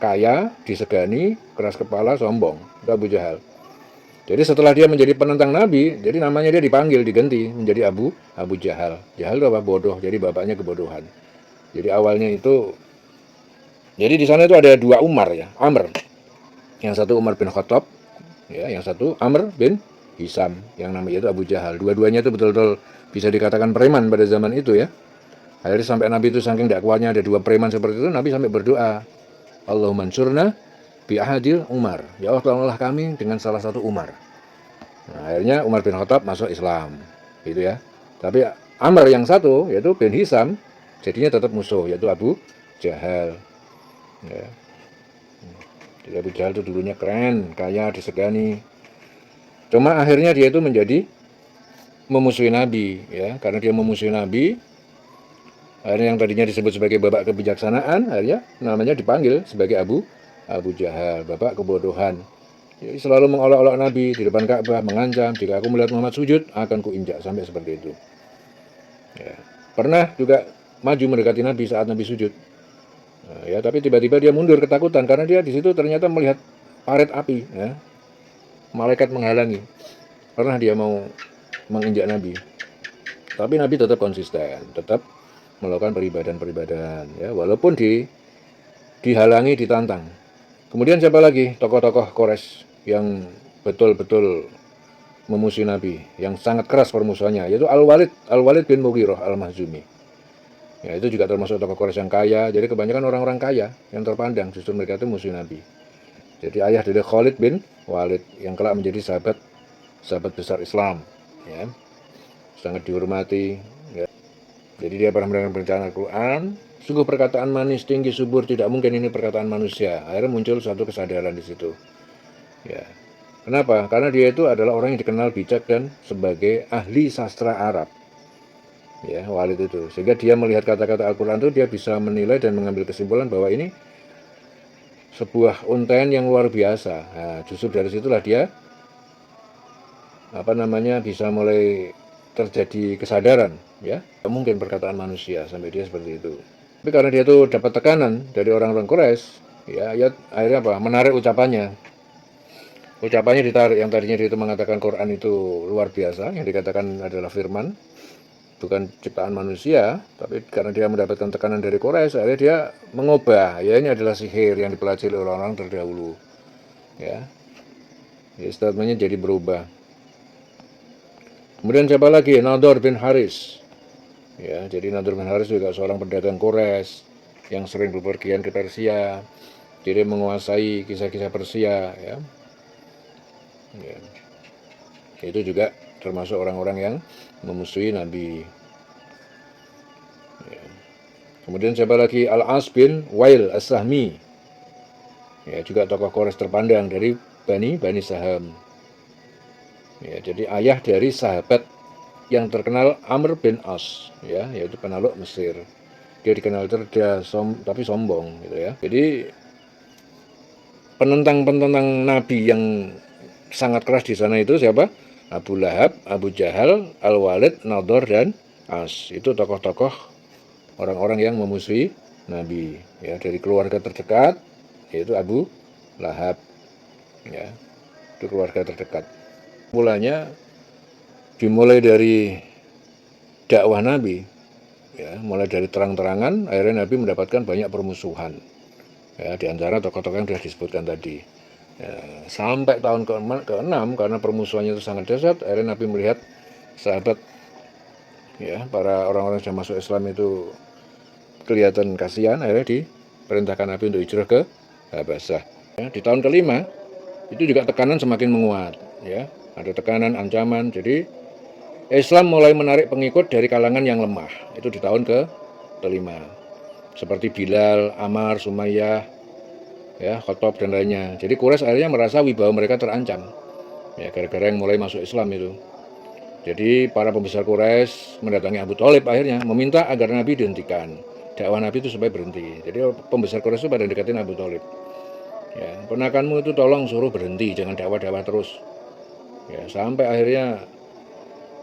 kaya, disegani, keras kepala, sombong. Itu Abu Jahal. Jadi setelah dia menjadi penentang Nabi, jadi namanya dia dipanggil, diganti menjadi Abu Jahal. Jahal itu apa? Bodoh. Jadi bapaknya kebodohan. Jadi awalnya itu, jadi di sana itu ada dua Umar ya, Amr. Yang satu Umar bin Khattab, ya, yang satu Amr bin Hisam, yang namanya itu Abu Jahal. Dua-duanya itu betul-betul bisa dikatakan preman pada zaman itu ya. Akhirnya sampai Nabi itu saking tidak kuatnya ada dua preman seperti itu, Nabi sampai berdoa, Allahumma ansurna bi ahadil Umar. Ya Allah tolonglah kami dengan salah satu Umar. Nah, akhirnya Umar bin Khattab masuk Islam, gitu ya. Tapi Amr yang satu yaitu bin Hisam jadinya tetap musuh, yaitu Abu Jahal. Ya. Jadi Abu Jahal itu dulunya keren, kaya, disegani. Cuma akhirnya dia itu menjadi memusuhi Nabi, ya, karena dia memusuhi Nabi. Akhirnya yang tadinya disebut sebagai bapak kebijaksanaan, akhirnya namanya dipanggil sebagai Abu Jahal, bapak kebodohan. Jadi selalu mengolok-olok Nabi di depan Ka'bah, mengancam, jika aku melihat Muhammad sujud, akan kuinjak, sampai seperti itu. Ya. Pernah juga maju mendekati Nabi saat Nabi sujud. Nah, ya, tapi tiba-tiba dia mundur ketakutan, karena dia di situ ternyata melihat paret api, ya. Malaikat menghalangi. Pernah dia mau menginjak Nabi. Tapi Nabi tetap konsisten, tetap melakukan peribadahan-peribadahan, ya, walaupun dihalangi, ditantang. Kemudian siapa lagi tokoh-tokoh Quraisy yang betul-betul memusuhi Nabi, yang sangat keras permusuhannya, yaitu Al-Walid bin Mughirah Al-Mahzumi. Ya, itu juga termasuk tokoh Quraisy yang kaya. Jadi kebanyakan orang-orang kaya yang terpandang justru mereka itu musuh Nabi. Jadi ayah dari Khalid bin Walid yang kelak menjadi sahabat besar Islam, ya, sangat dihormati. Ya. Jadi dia pernah mendengar Al-Quran. Sungguh perkataan manis, tinggi, subur, tidak mungkin ini perkataan manusia. Akhirnya muncul satu kesadaran di situ. Ya. Kenapa? Karena dia itu adalah orang yang dikenal bijak dan sebagai ahli sastra Arab. Ya, Walid itu. Sehingga dia melihat kata-kata Al-Quran itu, dia bisa menilai dan mengambil kesimpulan bahwa ini sebuah untaian yang luar biasa. Nah, justru dari situlah dia bisa mulai terjadi kesadaran, ya. Mungkin perkataan manusia sampai dia seperti itu. Tapi karena dia tuh dapat tekanan dari orang-orang Quraisy, ya akhirnya menarik ucapannya. Ucapannya ditarik, yang tadinya dia itu mengatakan Quran itu luar biasa, yang dikatakan adalah firman, bukan ciptaan manusia, tapi karena dia mendapatkan tekanan dari Quraisy, akhirnya dia mengubah, ya ini adalah sihir yang dipelajari oleh orang-orang terdahulu. Ya. Jadi statementnya jadi berubah. Kemudian siapa lagi? Nadhr bin Haris. Ya, jadi Nadhr bin Haris juga seorang pedagang Quraisy yang sering bepergian ke Persia. Jadi menguasai kisah-kisah Persia, ya. Ya. Itu juga termasuk orang-orang yang memusuhi Nabi. Ya. Kemudian siapa lagi? Al-As bin Wail As-Sahmi. Ya, juga tokoh Quraisy terpandang dari Bani Saham. Ya, jadi ayah dari sahabat yang terkenal Amr bin As, ya, yaitu penakluk Mesir. Dia dikenal cerdas, tapi sombong, gitu ya. Jadi penentang Nabi yang sangat keras di sana itu siapa? Abu Lahab, Abu Jahal, Al-Walid, Nadhr dan As. Itu tokoh-tokoh orang-orang yang memusuhi Nabi, ya, dari keluarga terdekat, yaitu Abu Lahab, ya, itu keluarga terdekat. Mulanya dimulai dari dakwah Nabi, ya, mulai dari terang-terangan, akhirnya Nabi mendapatkan banyak permusuhan, ya, di antara tokoh-tokoh yang sudah disebutkan tadi. Ya, sampai tahun ke-6 karena permusuhannya itu sangat dahsyat, akhirnya Nabi melihat sahabat, ya, para orang-orang yang masuk Islam itu kelihatan kasihan, akhirnya diperintahkan Nabi untuk hijrah ke Habasyah. Ya, di tahun ke-5 itu juga tekanan semakin menguat, ya. Ada tekanan, ancaman. Jadi Islam mulai menarik pengikut dari kalangan yang lemah. Itu di tahun ke-5. Seperti Bilal, Ammar, Sumayyah, ya, Khattab dan lainnya. Jadi Quraisy akhirnya merasa wibawa mereka terancam. Ya, gara-gara yang mulai masuk Islam itu. Jadi para pembesar Quraisy mendatangi Abu Thalib akhirnya meminta agar Nabi dihentikan. Dakwah Nabi itu supaya berhenti. Jadi pembesar Quraisy itu pada deketin Abu Thalib. Ya, ponakanmu itu tolong suruh berhenti, jangan dakwah-dakwah terus. Ya, sampai akhirnya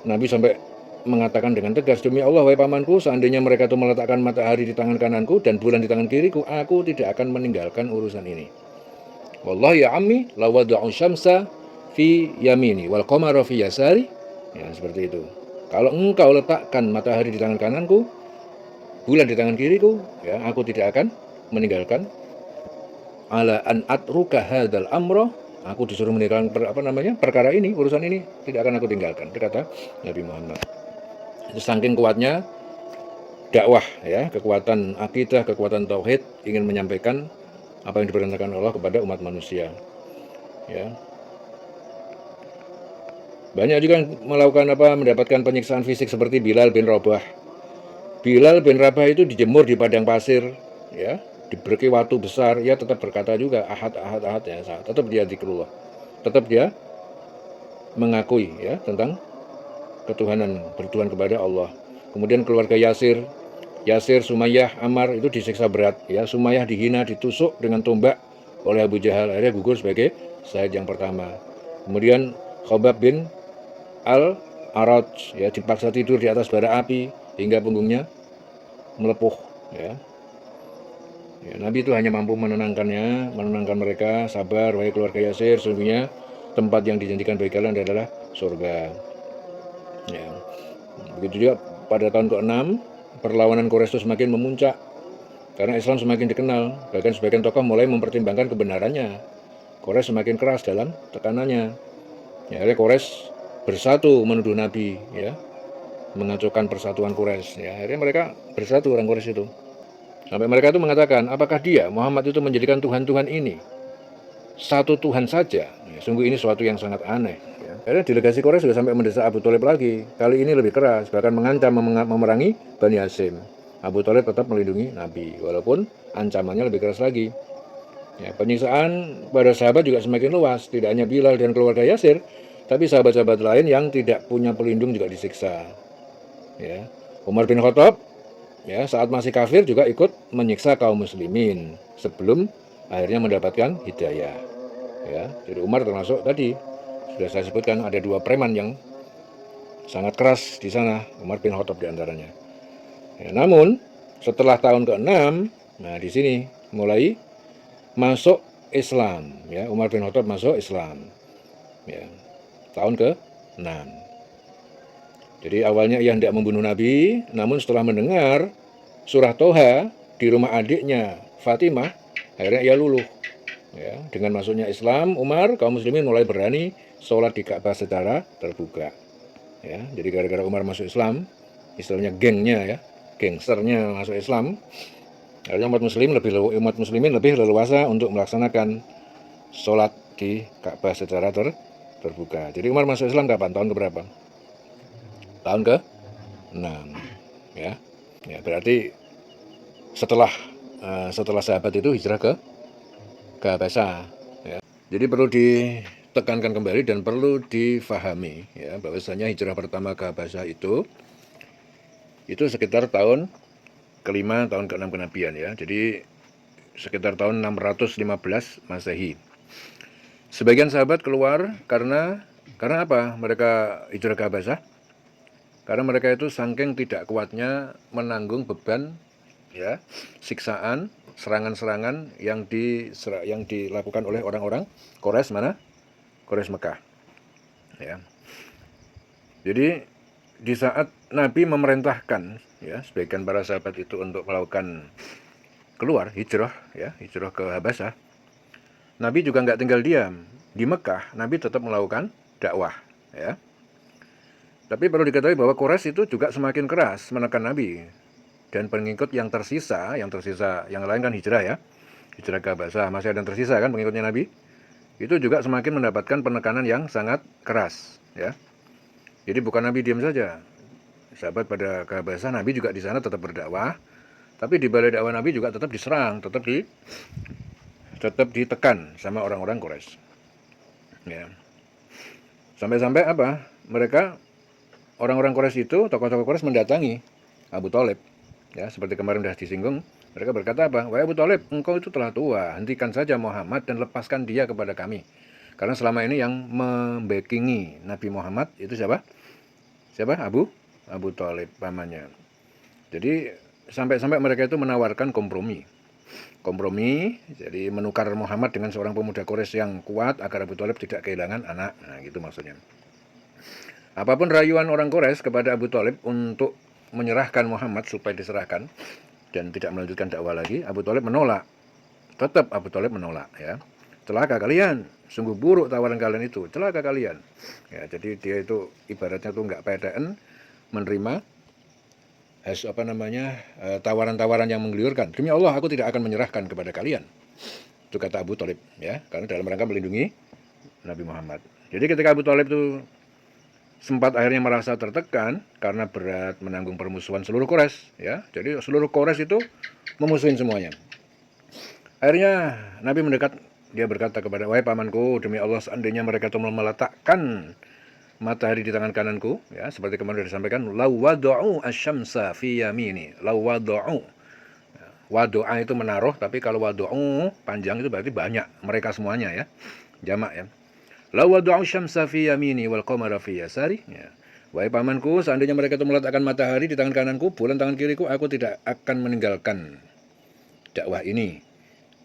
Nabi sampai mengatakan dengan tegas, demi Allah wahai pamanku, seandainya mereka itu meletakkan matahari di tangan kananku dan bulan di tangan kiriku, aku tidak akan meninggalkan urusan ini. Wallahi ya ammi la wada'u syamsa fi yamini wal qamara fi yasari. Ya, seperti itu. Kalau engkau letakkan matahari di tangan kananku, bulan di tangan kiriku, ya, aku tidak akan meninggalkan. Ala an atruka hadzal amra, aku disuruh meninggalkan perkara ini, urusan ini tidak akan aku tinggalkan, kata Nabi Muhammad. Itu saking kuatnya dakwah, ya, kekuatan akidah, kekuatan tauhid, ingin menyampaikan apa yang diperintahkan Allah kepada umat manusia. Ya. Banyak juga yang mendapatkan penyiksaan fisik seperti Bilal bin Rabah. Bilal bin Rabah itu dijemur di padang pasir, ya, diberi watu besar, ya tetap berkata juga ahad ya, tetap dia zikrullah, tetap dia mengakui, ya, tentang ketuhanan, bertuhan kepada Allah. Kemudian keluarga Yasir, Sumayyah, Ammar itu disiksa berat, ya. Sumayyah dihina, ditusuk dengan tombak oleh Abu Jahal, akhirnya gugur sebagai syahid yang pertama. Kemudian Khobab bin Al-Araj, ya, dipaksa tidur di atas bara api hingga punggungnya melepuh, ya. Ya, Nabi itu hanya mampu menenangkannya, menenangkan mereka, sabar wahai keluarga Yasir, sesungguhnya tempat yang dijanjikan bagi kalian adalah surga. Ya. Begitu juga pada tahun ke-6, perlawanan Quraisy itu semakin memuncak karena Islam semakin dikenal, bahkan sebagian tokoh mulai mempertimbangkan kebenarannya. Quraisy semakin keras dalam tekanannya. Ya, akhirnya Quraisy bersatu menuduh Nabi, ya, mengacaukan persatuan Quraisy. Ya, akhirnya mereka bersatu orang Quraisy itu. Sampai mereka itu mengatakan, apakah dia, Muhammad itu menjadikan Tuhan-Tuhan ini satu Tuhan saja? Ya, sungguh ini suatu yang sangat aneh. Ya. Akhirnya delegasi Quraisy juga sampai mendesak Abu Thalib lagi. Kali ini lebih keras, bahkan mengancam memerangi Bani Hashim. Abu Thalib tetap melindungi Nabi, walaupun ancamannya lebih keras lagi. Ya, penyiksaan pada sahabat juga semakin luas, tidak hanya Bilal dan keluarga Yasir, tapi sahabat-sahabat lain yang tidak punya pelindung juga disiksa. Ya. Umar bin Khattab, ya, saat masih kafir juga ikut menyiksa kaum muslimin sebelum akhirnya mendapatkan hidayah. Ya, jadi Umar termasuk tadi sudah saya sebutkan ada dua preman yang sangat keras di sana, Umar bin Khattab diantaranya. Ya, namun setelah tahun ke-6, nah di sini mulai masuk Islam, ya, Umar bin Khattab masuk Islam, ya, tahun ke-6. Jadi awalnya ia hendak membunuh Nabi, namun setelah mendengar surah Toha di rumah adiknya Fatimah, akhirnya ia luluh. Ya, dengan masuknya Islam, Umar, kaum muslimin mulai berani sholat di Ka'bah secara terbuka. Ya, jadi gara-gara Umar masuk Islam, istilahnya gengnya, ya, gangsternya masuk Islam, akhirnya umat muslimin lebih leluasa untuk melaksanakan sholat di Ka'bah secara terbuka. Jadi Umar masuk Islam kapan? Tahun keberapa? Tahun ke-6. Ya. Ya, berarti setelah sahabat itu hijrah ke Habasah. Ya. Jadi perlu ditekankan kembali dan perlu difahami, ya, bahwasanya hijrah pertama ke Habasah itu sekitar tahun ke-5, tahun ke-6 kenabian, ya. Jadi sekitar tahun 615 Masehi. Sebagian sahabat keluar karena apa? Mereka hijrah ke Habasah karena mereka itu saking tidak kuatnya menanggung beban, ya, siksaan, serangan-serangan yang dilakukan oleh orang-orang Quraisy Quraisy Mekah. Ya. Jadi di saat Nabi memerintahkan, ya, sebagian para sahabat itu untuk melakukan keluar hijrah, ya, hijrah ke Habasah, Nabi juga nggak tinggal diam di Mekah. Nabi tetap melakukan dakwah, ya. Tapi perlu diketahui bahwa Quraisy itu juga semakin keras menekan Nabi. Dan pengikut yang tersisa yang lain kan hijrah, ya. Hijrah ke Habasah, masih ada yang tersisa kan pengikutnya Nabi. Itu juga semakin mendapatkan penekanan yang sangat keras, ya. Jadi bukan Nabi diam saja. Sahabat pada ke Habasah, Nabi juga di sana tetap berdakwah. Tapi di balik dakwah Nabi juga tetap diserang, tetap ditekan sama orang-orang Quraisy. Ya. Sampai-sampai apa? Mereka orang-orang Quraisy itu, tokoh-tokoh Quraisy mendatangi Abu Thalib. Ya, seperti kemarin sudah disinggung, mereka berkata apa? Wahai Abu Thalib, engkau itu telah tua, hentikan saja Muhammad dan lepaskan dia kepada kami. Karena selama ini yang membackingi Nabi Muhammad itu siapa? Siapa? Abu Thalib pamannya. Jadi sampai-sampai mereka itu menawarkan kompromi. Jadi menukar Muhammad dengan seorang pemuda Quraisy yang kuat agar Abu Thalib tidak kehilangan anak. Nah, gitu maksudnya. Apapun rayuan orang Quraisy kepada Abu Thalib untuk menyerahkan Muhammad supaya diserahkan dan tidak melanjutkan dakwah lagi, Abu Thalib menolak. Tetap Abu Thalib menolak, ya. Celaka kalian, sungguh buruk tawaran kalian itu, celaka kalian. Ya, jadi dia itu ibaratnya tuh nggak pedean menerima tawaran-tawaran yang menggeliurkan. Demi Allah, aku tidak akan menyerahkan kepada kalian. Itu kata Abu Thalib, ya, karena dalam rangka melindungi Nabi Muhammad. Jadi ketika Abu Thalib itu sempat akhirnya merasa tertekan karena berat menanggung permusuhan seluruh Quraisy, ya. Jadi seluruh Quraisy itu memusuhin semuanya. Akhirnya Nabi mendekat, dia berkata kepada, wahai pamanku, demi Allah seandainya mereka itu meletakkan matahari di tangan kananku, ya, seperti kemarin sudah disampaikan, law wada'u asy-syamsa fi yamini, law wada'u. Wadu'a itu menaruh, tapi kalau wadu'u panjang itu berarti banyak, mereka semuanya, ya, jamak, ya. Law wada'u asy-syamsa fi yamini wal qamara fi yasari, ya. Wahai pamanku, seandainya mereka itu meletakkan matahari di tangan kananku, bulan tangan kiriku, aku tidak akan meninggalkan dakwah ini.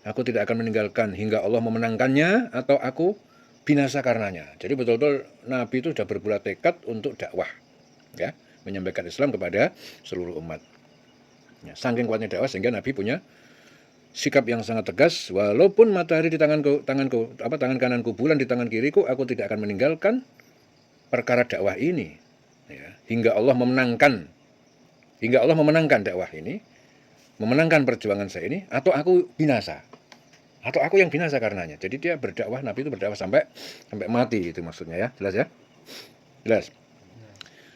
Aku tidak akan meninggalkan hingga Allah memenangkannya atau aku binasa karenanya. Jadi betul-betul Nabi itu sudah berbulat tekad untuk dakwah, ya, menyampaikan Islam kepada seluruh umat. Ya, saking kuatnya dakwah sehingga Nabi punya sikap yang sangat tegas. Walaupun matahari di tangan kananku, bulan di tangan kiriku, aku tidak akan meninggalkan perkara dakwah ini, ya, hingga Allah memenangkan dakwah ini, memenangkan perjuangan saya ini, atau aku binasa. Atau aku yang binasa karenanya. Jadi dia berdakwah, Nabi itu berdakwah sampai mati, itu maksudnya, ya. Jelas, ya? Jelas.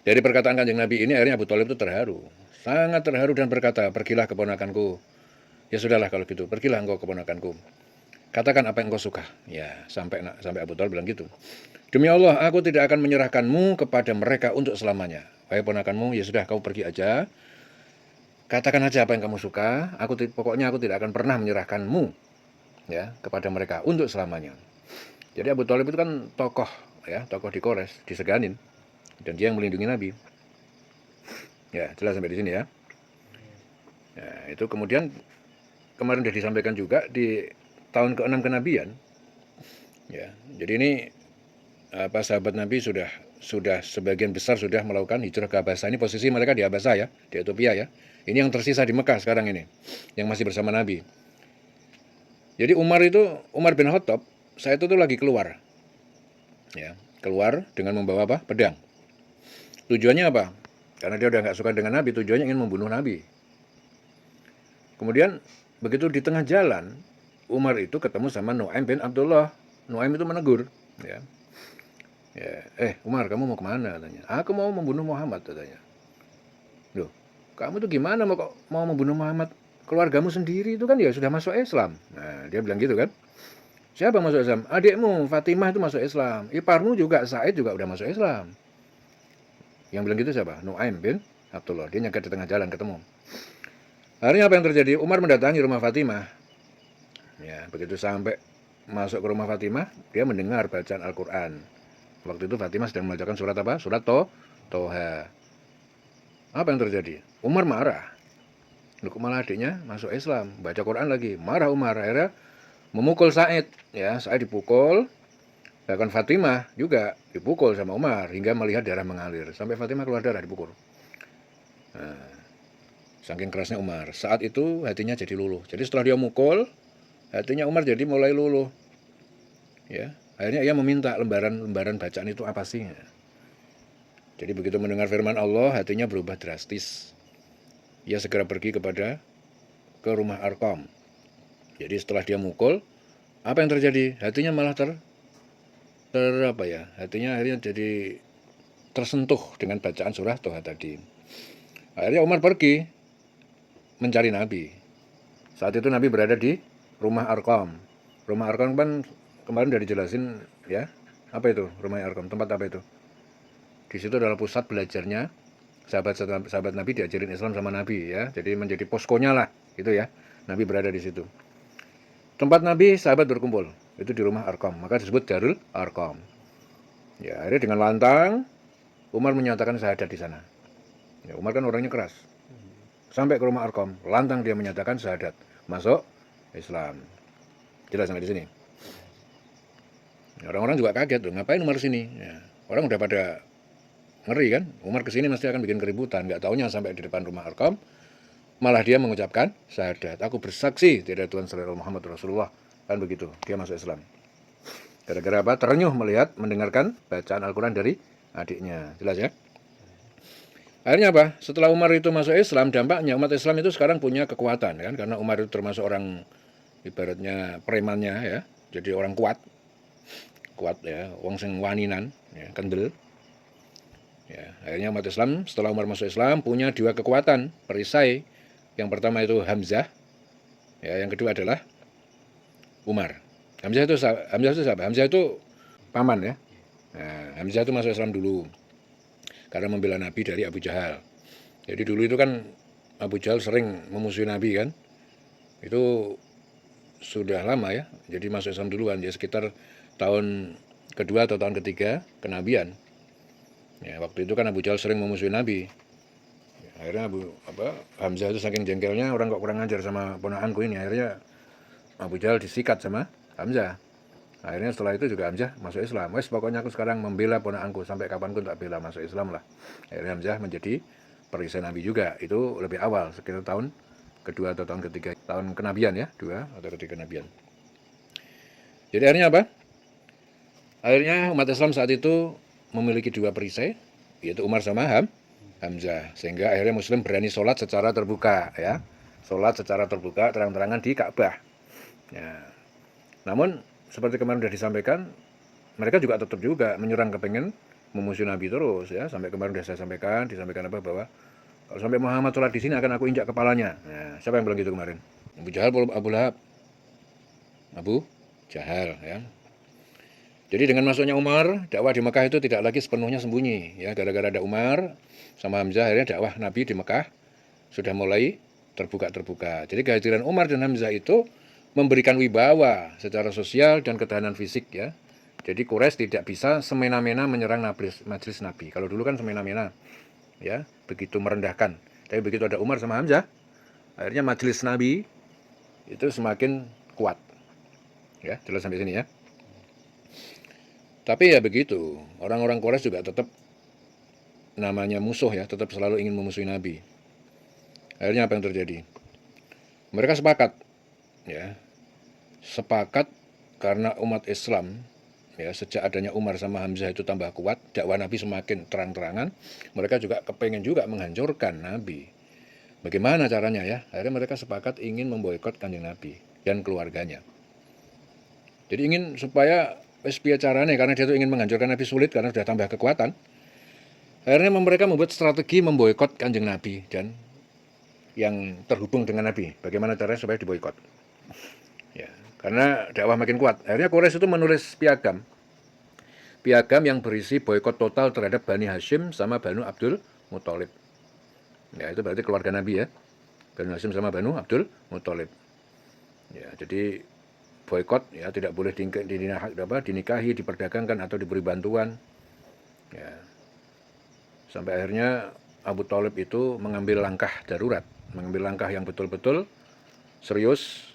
Dari perkataan Kanjeng Nabi ini akhirnya Abu Thalib itu terharu. Sangat terharu dan berkata, pergilah keponakanku. Ya sudahlah kalau gitu, pergilah engkau keponakanku. Katakan apa yang engkau suka. Ya, sampai Abu Thalib bilang gitu. Demi Allah, aku tidak akan menyerahkanmu kepada mereka untuk selamanya. Wahai ponakanmu, ya sudah kau pergi aja. Katakan aja apa yang kamu suka. Pokoknya aku tidak akan pernah menyerahkanmu, ya, kepada mereka untuk selamanya. Jadi Abu Thalib itu kan tokoh, ya, tokoh di Quraisy, diseganin, dan dia yang melindungi Nabi. Ya, jelas sampai di sini, ya. Ya, itu kemudian kemarin sudah disampaikan juga di tahun ke-6 kenabian. Ya, jadi ini sahabat Nabi sudah sebagian besar sudah melakukan hijrah ke Habasah. Ini posisi mereka di Habasah, ya, di Ethiopia, ya. Ini yang tersisa di Mekah sekarang ini, yang masih bersama Nabi. Jadi Umar bin Khattab, saya itu lagi keluar, ya, keluar dengan membawa apa? Pedang. Tujuannya apa? Karena dia udah nggak suka dengan Nabi, tujuannya ingin membunuh Nabi. Kemudian begitu di tengah jalan, Umar itu ketemu sama Nu'aim bin Abdullah. Nu'aim itu menegur, ya. Umar, kamu mau kemana? Katanya. Aku mau membunuh Muhammad, katanya. Loh, kamu tuh gimana mau membunuh Muhammad? Keluargamu sendiri itu kan ya sudah masuk Islam. Nah, dia bilang gitu kan. Siapa masuk Islam? Adikmu Fatimah itu masuk Islam. Iparmu juga Said juga udah masuk Islam. Yang bilang gitu siapa? Nu'aim bin Abdullah. Dia nyegat di tengah jalan ketemu. Akhirnya apa yang terjadi? Umar mendatangi rumah Fatimah. Ya, begitu sampai masuk ke rumah Fatimah, dia mendengar bacaan Al-Quran. Waktu itu Fatimah sedang membacakan surat apa? Surat Toha. Apa yang terjadi? Umar marah. Kok malah adiknya masuk Islam, baca Quran lagi. Marah Umar, akhirnya memukul Said, ya. Said dipukul, bahkan Fatimah juga dipukul sama Umar hingga melihat darah mengalir. Sampai Fatimah keluar darah dipukul. Nah, saking kerasnya Umar. Saat itu hatinya jadi luluh. Jadi setelah dia mukul, hatinya Umar jadi mulai luluh. Ya, akhirnya ia meminta lembaran bacaan itu apa sih? Jadi begitu mendengar firman Allah, hatinya berubah drastis. Ia segera pergi ke rumah Arqam. Jadi setelah dia mukul, apa yang terjadi? Hatinya malah hatinya akhirnya jadi tersentuh dengan bacaan surah Toha tadi. Akhirnya Umar pergi mencari Nabi. Saat itu Nabi berada di rumah Arqam. Rumah Arqam kan kemarin sudah dijelasin, ya. Apa itu rumah Arqam? Tempat apa itu? Di situ adalah pusat belajarnya sahabat Nabi, diajarin Islam sama Nabi ya. Jadi menjadi poskonya lah, gitu ya. Nabi berada di situ. Tempat Nabi sahabat berkumpul itu di rumah Arqam, maka disebut Darul Arqam. Ya, akhirnya dengan lantang Umar menyatakan syahadat di sana. Ya, Umar kan orangnya keras. Sampai ke rumah Arqam, lantang dia menyatakan syahadat, masuk Islam. Jelas sampai di sini. Orang-orang juga kaget tuh, ngapain Umar sini? Ya, orang udah pada ngeri kan, Umar kesini mesti akan bikin keributan. Nggak taunya sampai di depan rumah Arqam, malah dia mengucapkan syahadat. Aku bersaksi tidak ada Tuhan selain Muhammad Rasulullah. Kan begitu, dia masuk Islam. Gara-gara apa? Terenyuh melihat, mendengarkan bacaan Al-Quran dari adiknya. Jelas ya? Akhirnya apa? Setelah Umar itu masuk Islam, dampaknya umat Islam itu sekarang punya kekuatan kan, karena Umar itu termasuk orang ibaratnya premannya ya, jadi orang kuat ya, wong sing waninan, ya, kendel. Ya, akhirnya umat Islam setelah Umar masuk Islam punya dua kekuatan perisai. Yang pertama itu Hamzah, ya, yang kedua adalah Umar. Hamzah itu siapa? Hamzah itu paman ya. Nah, Hamzah itu masuk Islam dulu karena membela Nabi dari Abu Jahal. Jadi dulu itu kan Abu Jahal sering memusuhi Nabi kan. Itu sudah lama ya. Jadi masuk Islam duluan ya, sekitar tahun kedua atau tahun ketiga kenabian. Ya, waktu itu kan Abu Jahal sering memusuhi Nabi. Ya, akhirnya Hamzah itu saking jengkelnya, orang kok kurang ajar sama ponakanku ini. Akhirnya Abu Jahal disikat sama Hamzah. Akhirnya setelah itu juga Hamzah masuk Islam. Wes pokoknya aku sekarang membela ponakanku, sampai kapanpun tak bela, masuk Islam lah. Akhirnya Hamzah menjadi perisai Nabi juga. Itu lebih awal, sekitar tahun kedua atau tahun ketiga, tahun kenabian ya, 2 atau ketiga kenabian. Jadi akhirnya apa? Akhirnya umat Islam saat itu memiliki dua perisai, yaitu Umar sama Hamzah. Sehingga akhirnya Muslim berani sholat secara terbuka ya. Sholat secara terbuka, terang-terangan di Ka'bah. Ya. Namun seperti kemarin sudah disampaikan, mereka juga tetap juga menyerang, kepengen memusuhi Nabi terus ya. Sampai kemarin sudah saya disampaikan apa, bahwa kalau sampai Muhammad sholat di sini akan aku injak kepalanya. Nah, siapa yang bilang gitu kemarin? Abu Jahal, Abu Lahab? Abu Jahal ya. Jadi dengan masuknya Umar, dakwah di Mekah itu tidak lagi sepenuhnya sembunyi ya. Gara-gara ada Umar sama Hamzah, akhirnya dakwah Nabi di Mekah sudah mulai terbuka. Jadi kehadiran Umar dan Hamzah itu memberikan wibawa secara sosial dan ketahanan fisik ya. Jadi Quraisy tidak bisa semena-mena menyerang majelis Nabi. Kalau dulu kan semena-mena ya, begitu merendahkan. Tapi begitu ada Umar sama Hamzah, akhirnya majelis Nabi itu semakin kuat. Ya, jelas sampai sini ya. Tapi ya begitu, orang-orang Quraisy juga tetap namanya musuh ya, tetap selalu ingin memusuhi Nabi. Akhirnya apa yang terjadi? Mereka sepakat ya. Sepakat karena umat Islam ya, sejak adanya Umar sama Hamzah itu tambah kuat, dakwah Nabi semakin terang-terangan, mereka juga kepengen juga menghancurkan Nabi. Bagaimana caranya ya? Akhirnya mereka sepakat ingin memboikot Kanjeng Nabi dan keluarganya. Jadi ingin supaya piye caranya, karena dia itu ingin menghancurkan Nabi sulit karena sudah tambah kekuatan. Akhirnya mereka membuat strategi memboikot Kanjeng Nabi dan yang terhubung dengan Nabi. Bagaimana caranya supaya diboikot? Ya, karena dakwah makin kuat. Akhirnya Quraisy itu menulis piagam yang berisi boikot total terhadap Bani Hashim sama Banu Abdul Muthalib. Ya, itu berarti keluarga Nabi ya. Banu Hashim sama Banu Abdul Muthalib. Ya, jadi boikot ya, tidak boleh dinikahi, diperdagangkan atau diberi bantuan. Ya. Sampai akhirnya Abu Thalib itu mengambil langkah darurat, mengambil langkah yang betul-betul serius,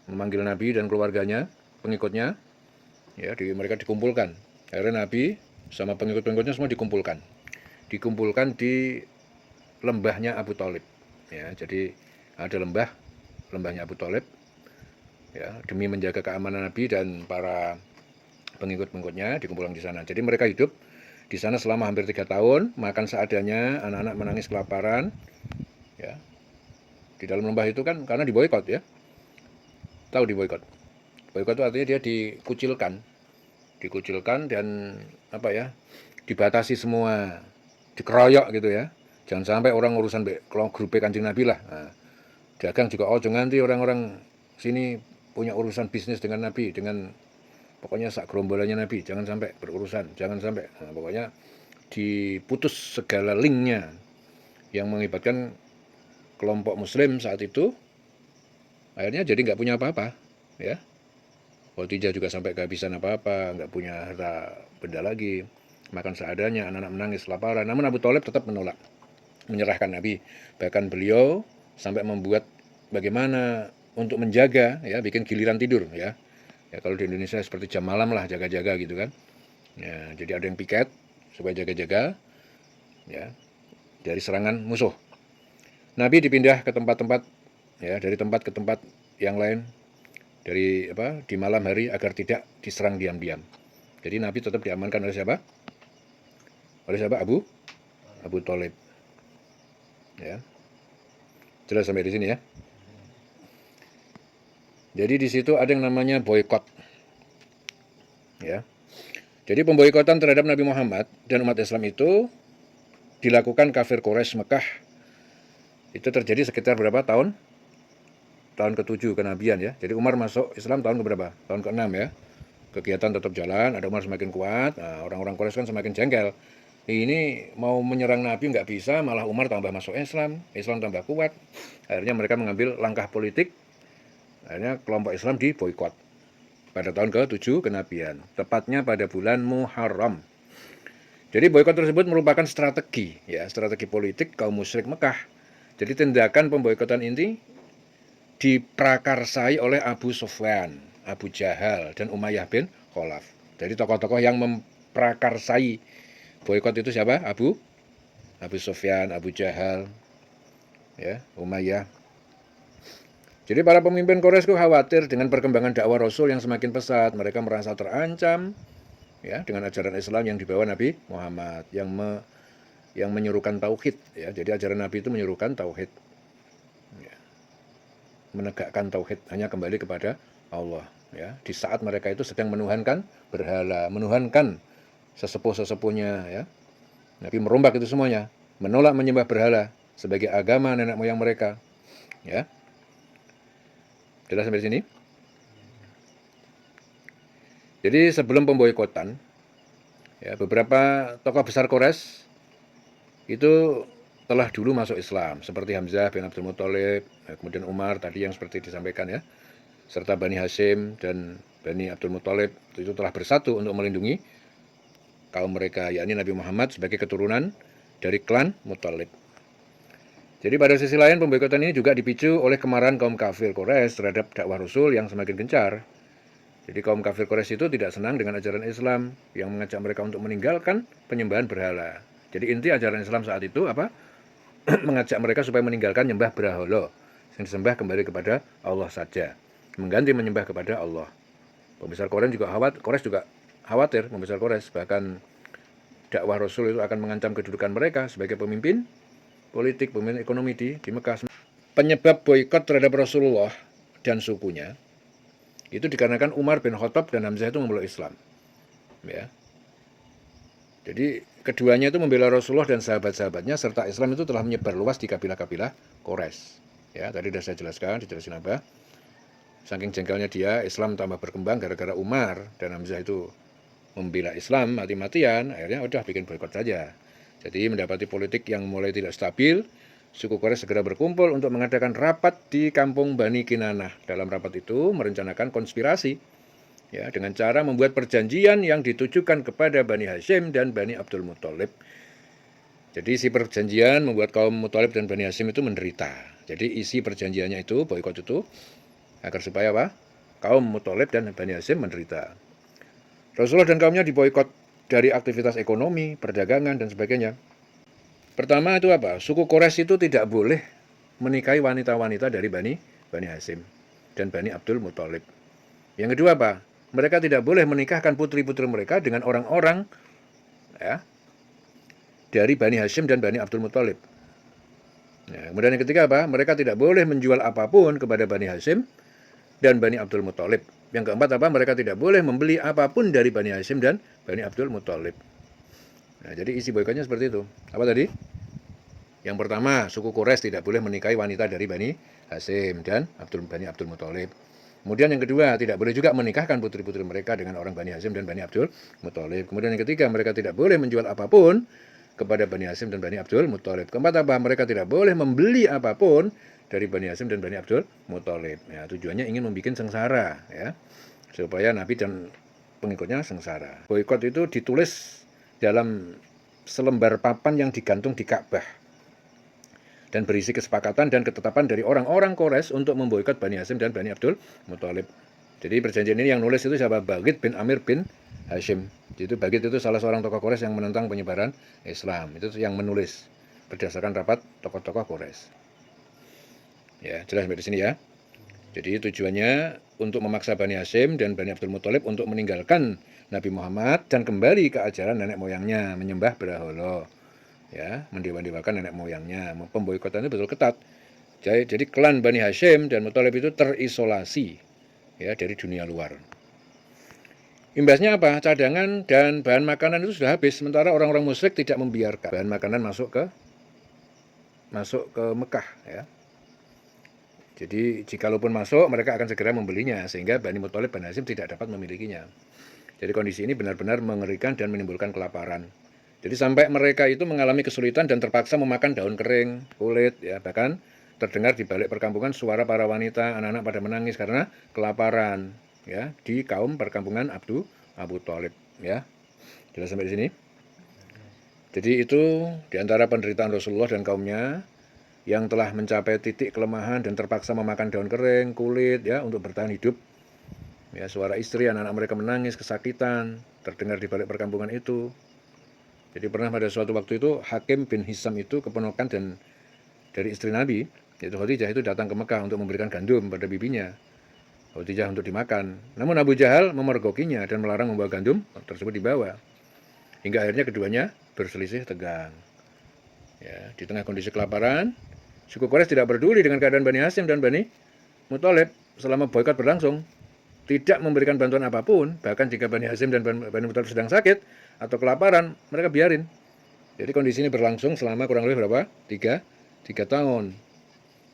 memanggil Nabi dan keluarganya, pengikutnya, ya, mereka dikumpulkan. Akhirnya Nabi sama pengikut-pengikutnya semua dikumpulkan di lembahnya Abu Thalib. Ya, jadi ada lembahnya Abu Thalib. Ya, demi menjaga keamanan Nabi dan para pengikut-pengikutnya dikumpulkan di sana. Jadi mereka hidup di sana selama hampir 3 tahun, makan seadanya, anak-anak menangis kelaparan. Ya. Di dalam lembah itu kan karena diboikot ya. Tahu diboikot? Boikot itu artinya dia dikucilkan dan apa ya? Dibatasi semua, dikeroyok gitu ya. Jangan sampai orang urusan grup Kanjeng Nabi lah. Nah, dagang juga jangan nanti orang-orang sini punya urusan bisnis dengan Nabi, dengan pokoknya sak gerombolannya Nabi, jangan sampai berurusan, jangan sampai. Nah, pokoknya diputus segala linknya yang mengibatkan kelompok Muslim saat itu, akhirnya jadi nggak punya apa-apa, ya. Khadijah juga sampai kehabisan apa-apa, nggak punya harta benda lagi, makan seadanya, anak-anak menangis kelaparan. Namun Abu Thalib tetap menolak, menyerahkan Nabi. Bahkan beliau sampai membuat bagaimana untuk menjaga, ya, bikin giliran tidur, ya. Ya kalau di Indonesia seperti jam malam lah, jaga-jaga gitu kan. Ya, jadi ada yang piket supaya jaga-jaga, ya, dari serangan musuh. Nabi dipindah ke tempat-tempat, ya, dari tempat ke tempat yang lain, dari di malam hari agar tidak diserang diam-diam. Jadi Nabi tetap diamankan oleh siapa? Oleh siapa? Abu Thalib. Ya. Jelas sampai di sini ya. Jadi di situ ada yang namanya boykot. Ya. Jadi pemboikotan terhadap Nabi Muhammad dan umat Islam itu dilakukan kafir Quraisy Mekah. Itu terjadi sekitar berapa tahun? Tahun ke-7 kenabian ya. Jadi Umar masuk Islam tahun ke-berapa? Tahun ke-6 ya. Kegiatan tetap jalan, ada Umar semakin kuat, nah, orang-orang Quraisy kan semakin jengkel. Ini mau menyerang Nabi nggak bisa, malah Umar tambah masuk Islam, Islam tambah kuat. Akhirnya mereka mengambil langkah politik, akhirnya kelompok Islam diboikot pada tahun ke-7 kenabian, tepatnya pada bulan Muharram. Jadi boikot tersebut merupakan strategi, ya, strategi politik kaum musyrik Mekah. Jadi tindakan pemboikotan ini diprakarsai oleh Abu Sufyan, Abu Jahal, dan Umayyah bin Khalaf. Jadi tokoh-tokoh yang memprakarsai boikot itu siapa? Abu Sufyan, Abu Jahal, ya, Umayyah. Jadi para pemimpin Quraisy itu khawatir dengan perkembangan dakwah Rasul yang semakin pesat. Mereka merasa terancam, ya, dengan ajaran Islam yang dibawa Nabi Muhammad yang menyerukan tauhid, ya. Jadi ajaran Nabi itu menyerukan tauhid, ya, menegakkan tauhid, hanya kembali kepada Allah, ya. Di saat mereka itu sedang menuhankan berhala, menuhankan sesepuh-sesepuhnya, ya. Nabi merombak itu semuanya, menolak menyembah berhala sebagai agama nenek moyang mereka, ya. Jelas sampai sini? Jadi sebelum pemboikotan, ya, beberapa tokoh besar Quraisy itu telah dulu masuk Islam, seperti Hamzah bin Abdul Muthalib, kemudian Umar tadi yang seperti disampaikan, ya, serta Bani Hashim dan Bani Abdul Muthalib itu telah bersatu untuk melindungi kaum mereka, yakni Nabi Muhammad sebagai keturunan dari klan Muthalib. Jadi pada sisi lain pemboikotan ini juga dipicu oleh kemarahan kaum kafir Quraisy terhadap dakwah Rasul yang semakin gencar. Jadi kaum kafir Quraisy itu tidak senang dengan ajaran Islam yang mengajak mereka untuk meninggalkan penyembahan berhala. Jadi inti ajaran Islam saat itu apa? Mengajak mereka supaya meninggalkan nyembah berhala, yang disembah kembali kepada Allah saja, mengganti menyembah kepada Allah. Pembesar Quraisy juga khawatir, pembesar Quraisy, bahkan dakwah Rasul itu akan mengancam kedudukan mereka sebagai pemimpin politik, pemimpin ekonomi di Mekah. Penyebab boikot terhadap Rasulullah dan sukunya itu dikarenakan Umar bin Khattab dan Hamzah itu memeluk Islam, ya. Jadi keduanya itu membela Rasulullah dan sahabat-sahabatnya, serta Islam itu telah menyebar luas di kabilah-kabilah Quraisy. Ya, tadi sudah saya jelaskan, dijelasin apa? Saking jengkelnya dia, Islam tambah berkembang gara-gara Umar dan Hamzah itu membela Islam mati-matian, akhirnya udah bikin boikot saja. Jadi mendapati politik yang mulai tidak stabil, suku Quraisy segera berkumpul untuk mengadakan rapat di kampung Bani Kinanah. Dalam rapat itu merencanakan konspirasi, ya, dengan cara membuat perjanjian yang ditujukan kepada Bani Hashim dan Bani Abdul Muthalib. Jadi isi perjanjian membuat kaum Muthalib dan Bani Hashim itu menderita. Jadi isi perjanjiannya itu, boikot itu, agar supaya apa? Kaum Muthalib dan Bani Hashim menderita. Rasulullah dan kaumnya diboikot dari aktivitas ekonomi, perdagangan, dan sebagainya. Pertama itu apa? Suku Quraisy itu tidak boleh menikahi wanita-wanita dari Bani Hashim dan Bani Abdul Muthalib. Yang kedua apa? Mereka tidak boleh menikahkan putri-putri mereka dengan orang-orang, ya, dari Bani Hashim dan Bani Abdul Muthalib. Nah, kemudian yang ketiga apa? Mereka tidak boleh menjual apapun kepada Bani Hashim dan Bani Abdul Muthalib. Yang keempat apa? Mereka tidak boleh membeli apapun dari Bani Hashim dan Bani Abdul Muthalib. Nah, jadi isi boikotnya seperti itu. Apa tadi? Yang pertama, suku Quraisy tidak boleh menikahi wanita dari Bani Hashim dan Bani Abdul Muthalib. Kemudian yang kedua, tidak boleh juga menikahkan putri-putri mereka dengan orang Bani Hashim dan Bani Abdul Muthalib. Kemudian yang ketiga, mereka tidak boleh menjual apapun kepada Bani Hashim dan Bani Abdul Muthalib. Keempat apa? Mereka tidak boleh membeli apapun dari Bani Hashim dan Bani Abdul Muthalib. Ya, tujuannya ingin membuat sengsara, ya, supaya Nabi dan pengikutnya sengsara. Boikot itu ditulis dalam selembar papan yang digantung di Ka'bah dan berisi kesepakatan dan ketetapan dari orang-orang Quraisy untuk memboikot Bani Hashim dan Bani Abdul Muthalib. Jadi perjanjian ini yang nulis itu siapa? Baghid bin Amir bin Hashim. Jadi Baghid itu salah seorang tokoh Quraisy yang menentang penyebaran Islam. Itu yang menulis berdasarkan rapat tokoh-tokoh Quraisy. Ya, jelas sampai di sini ya. Jadi tujuannya untuk memaksa Bani Hashim dan Bani Abdul Muthalib untuk meninggalkan Nabi Muhammad dan kembali ke ajaran nenek moyangnya, menyembah berhala. Ya, mendewa-dewakan nenek moyangnya. Pemboikotannya betul ketat. Jadi klan Bani Hashim dan Muthalib itu terisolasi, ya, dari dunia luar. Imbasnya apa? Cadangan dan bahan makanan itu sudah habis, sementara orang-orang musyrik tidak membiarkan bahan makanan masuk ke Mekah, ya. Jadi jikalaupun masuk, mereka akan segera membelinya, sehingga Bani Muthalib Bani Hashim tidak dapat memilikinya. Jadi kondisi ini benar-benar mengerikan dan menimbulkan kelaparan. Jadi sampai mereka itu mengalami kesulitan dan terpaksa memakan daun kering, kulit, ya, bahkan terdengar di balik perkampungan suara para wanita, anak-anak pada menangis karena kelaparan, ya, di kaum perkampungan Abu Thalib, ya. Jelas sampai di sini? Jadi itu diantara penderitaan Rasulullah dan kaumnya yang telah mencapai titik kelemahan dan terpaksa memakan daun kering, kulit, ya, untuk bertahan hidup. Ya, suara istri, anak-anak mereka menangis, kesakitan, terdengar di balik perkampungan itu. Jadi pernah pada suatu waktu itu Hakim bin Hisham itu keponakan dan dari istri Nabi, yaitu Khadijah, itu datang ke Mekah untuk memberikan gandum pada bibinya, Khadijah, untuk dimakan. Namun Abu Jahal memergokinya dan melarang membawa gandum tersebut dibawa. Hingga akhirnya keduanya berselisih tegang. Ya, di tengah kondisi kelaparan, suku Quraisy tidak peduli dengan keadaan Bani Hashim dan Bani Muthalib selama boikot berlangsung. Tidak memberikan bantuan apapun, bahkan jika Bani Hashim dan Bani Muthalib sedang sakit atau kelaparan, mereka biarin. Jadi kondisi ini berlangsung selama kurang lebih berapa? 3 tahun.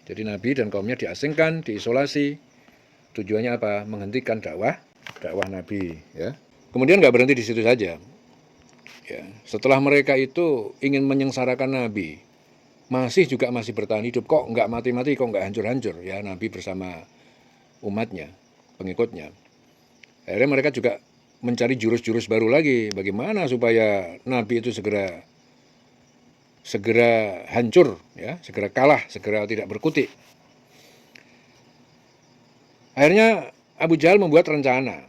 Jadi Nabi dan kaumnya diasingkan, diisolasi. Tujuannya apa? Menghentikan dakwah Nabi, ya. Kemudian nggak berhenti di situ saja. Ya, setelah mereka itu ingin menyengsarakan Nabi, masih bertahan hidup, kok nggak mati-mati, kok nggak hancur-hancur, ya, Nabi bersama umatnya, pengikutnya. Akhirnya mereka juga mencari jurus-jurus baru lagi, bagaimana supaya Nabi itu segera hancur, ya, segera kalah, segera tidak berkutik. Akhirnya Abu Jahal membuat rencana.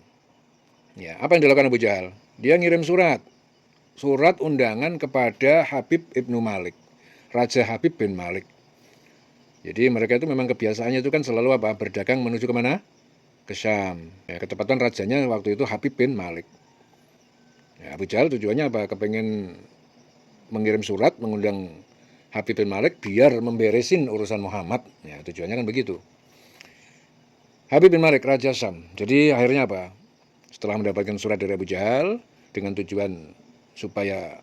Ya, apa yang dilakukan Abu Jahal? Dia ngirim surat undangan kepada Habib Ibnu Malik, Raja Habib bin Malik. Jadi mereka itu memang kebiasaannya itu kan selalu apa? Berdagang menuju kemana? Ke Syam. Ya, ketepatan rajanya waktu itu Habib bin Malik. Ya, Abu Jahal tujuannya apa? Kepengen mengirim surat mengundang Habib bin Malik biar memberesin urusan Muhammad. Ya, tujuannya kan begitu. Habib bin Malik, Raja Syam. Jadi akhirnya apa? Setelah mendapatkan surat dari Abu Jahal dengan tujuan supaya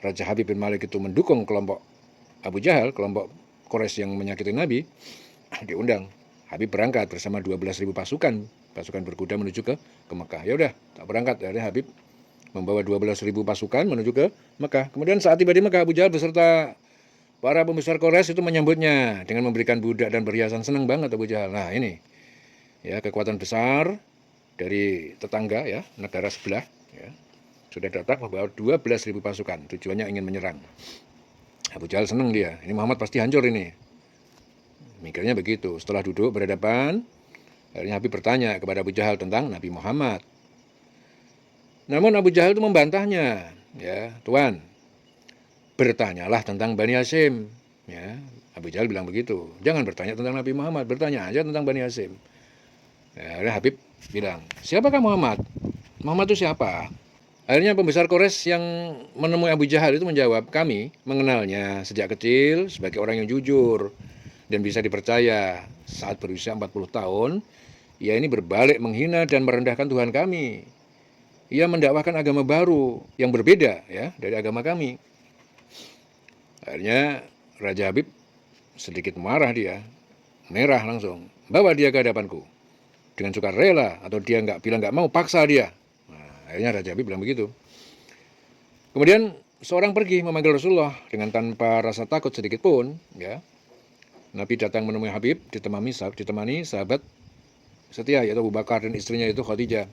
Raja Habib bin Malik itu mendukung kelompok Abu Jahal, kelompok Quraisy yang menyakiti Nabi, diundang. Habib berangkat bersama 12.000 pasukan berkuda menuju ke Mekah. Ya udah, tak berangkat. Akhirnya Habib membawa 12.000 pasukan menuju ke Mekah. Kemudian saat tiba di Mekah, Abu Jahal beserta para pembesar Quraisy itu menyambutnya dengan memberikan budak dan perhiasan. Senang banget Abu Jahal. Nah, ini ya kekuatan besar dari tetangga, ya, negara sebelah, ya, sudah datang membawa 12.000 pasukan, tujuannya ingin menyerang. Abu Jahal senang dia, ini Muhammad pasti hancur ini. Mikirnya begitu. Setelah duduk berhadapan, akhirnya Habib bertanya kepada Abu Jahal tentang Nabi Muhammad. Namun Abu Jahal itu membantahnya, ya, Tuan, bertanyalah tentang Bani Hashim. Ya, Abu Jahal bilang begitu. Jangan bertanya tentang Nabi Muhammad, bertanya aja tentang Bani Hashim. Ya, akhirnya Habib bilang, siapakah Muhammad? Muhammad itu siapa? Akhirnya pembesar Quraisy yang menemui Abu Jahal itu menjawab, kami mengenalnya sejak kecil sebagai orang yang jujur dan bisa dipercaya. Saat berusia 40 tahun, ia ini berbalik menghina dan merendahkan Tuhan kami. Ia mendakwahkan agama baru yang berbeda, ya, dari agama kami. Akhirnya Raja Habib sedikit marah, dia merah langsung. Bawa dia ke hadapanku. dengan sukarela, atau dia bilang nggak mau, paksa dia. Nah, akhirnya Raja Habib bilang begitu. Kemudian seorang pergi memanggil Rasulullah dengan tanpa rasa takut sedikit pun, ya. Nabi datang menemui Habib, ditemani sahabat setia, yaitu Abu Bakar dan istrinya itu Khadijah.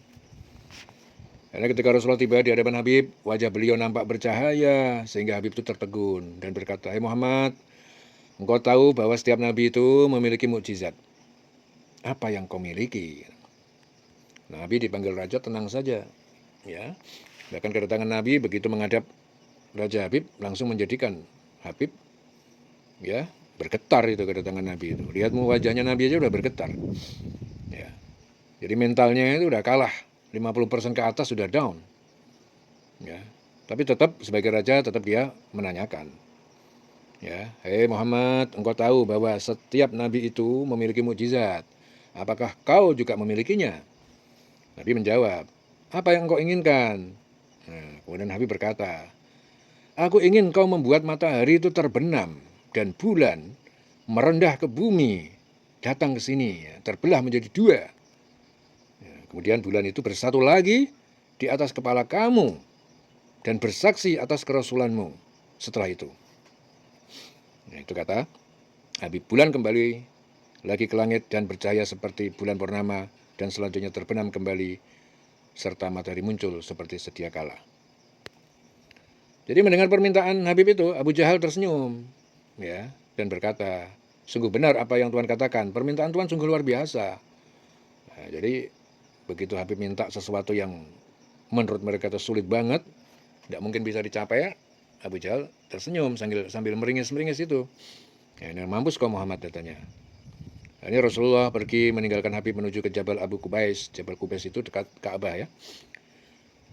Karena ketika Rasulullah tiba di hadapan Habib, wajah beliau nampak bercahaya, sehingga Habib itu tertegun dan berkata, "Hai Muhammad, engkau tahu bahwa setiap Nabi itu memiliki mukjizat. Apa yang kau miliki?" Nabi dipanggil raja, tenang saja. Ya, bahkan kedatangan Nabi begitu menghadap Raja Habib, langsung menjadikan Habib, ya, bergetar itu kedatangan Nabi itu. Lihatmu wajahnya Nabi aja udah bergetar. Ya, jadi mentalnya itu udah kalah. 50% ke atas sudah down. Ya, tapi tetap sebagai raja tetap dia menanyakan. Ya, "Hei Muhammad, engkau tahu bahwa setiap nabi itu memiliki mukjizat. Apakah kau juga memilikinya?" Nabi menjawab, "Apa yang engkau inginkan?" Nah, kemudian Nabi berkata, "Aku ingin kau membuat matahari itu terbenam dan bulan merendah ke bumi, datang ke sini, terbelah menjadi dua. Kemudian bulan itu bersatu lagi di atas kepala kamu dan bersaksi atas kerasulanmu setelah itu." Nah, itu kata Habib. Bulan kembali lagi ke langit dan bercahaya seperti bulan purnama, dan selanjutnya terbenam kembali serta matahari muncul seperti sedia kala. Jadi mendengar permintaan Habib itu, Abu Jahal tersenyum, ya, dan berkata, "Sungguh benar apa yang Tuhan katakan. Permintaan Tuhan sungguh luar biasa." Nah, jadi begitu Habib minta sesuatu yang menurut mereka itu sulit banget, tidak mungkin bisa dicapai, Abu Jahal tersenyum sambil meringis-meringis itu. "Ya, ini mampus kau Muhammad," katanya. Akhirnya Rasulullah pergi meninggalkan Habib menuju ke Jabal Abu Qubais. Jabal Qubais itu dekat Ka'bah, ya.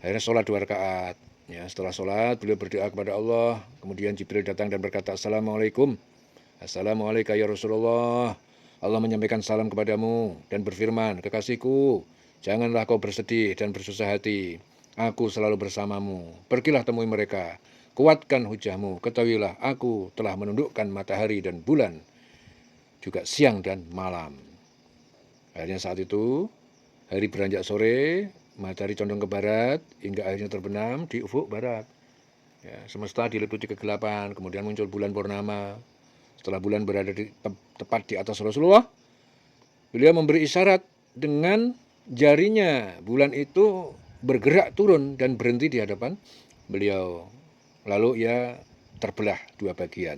Akhirnya sholat 2 rakaat. Ya, setelah sholat beliau berdoa kepada Allah. Kemudian Jibril datang dan berkata, "Assalamualaikum." "Assalamualaikum ya Rasulullah. Allah menyampaikan salam kepadamu dan berfirman, 'Kekasihku, janganlah kau bersedih dan bersusah hati. Aku selalu bersamamu. Pergilah temui mereka. Kuatkan hujahmu. Ketahuilah aku telah menundukkan matahari dan bulan, juga siang dan malam.'" Akhirnya saat itu, hari beranjak sore, matahari condong ke barat, hingga akhirnya terbenam di ufuk barat. Ya, semesta diliputi kegelapan, kemudian muncul bulan purnama. Setelah bulan berada tepat di atas Rasulullah, beliau memberi isyarat dengan jarinya. Bulan itu bergerak turun dan berhenti di hadapan beliau. Lalu ia terbelah 2 bagian.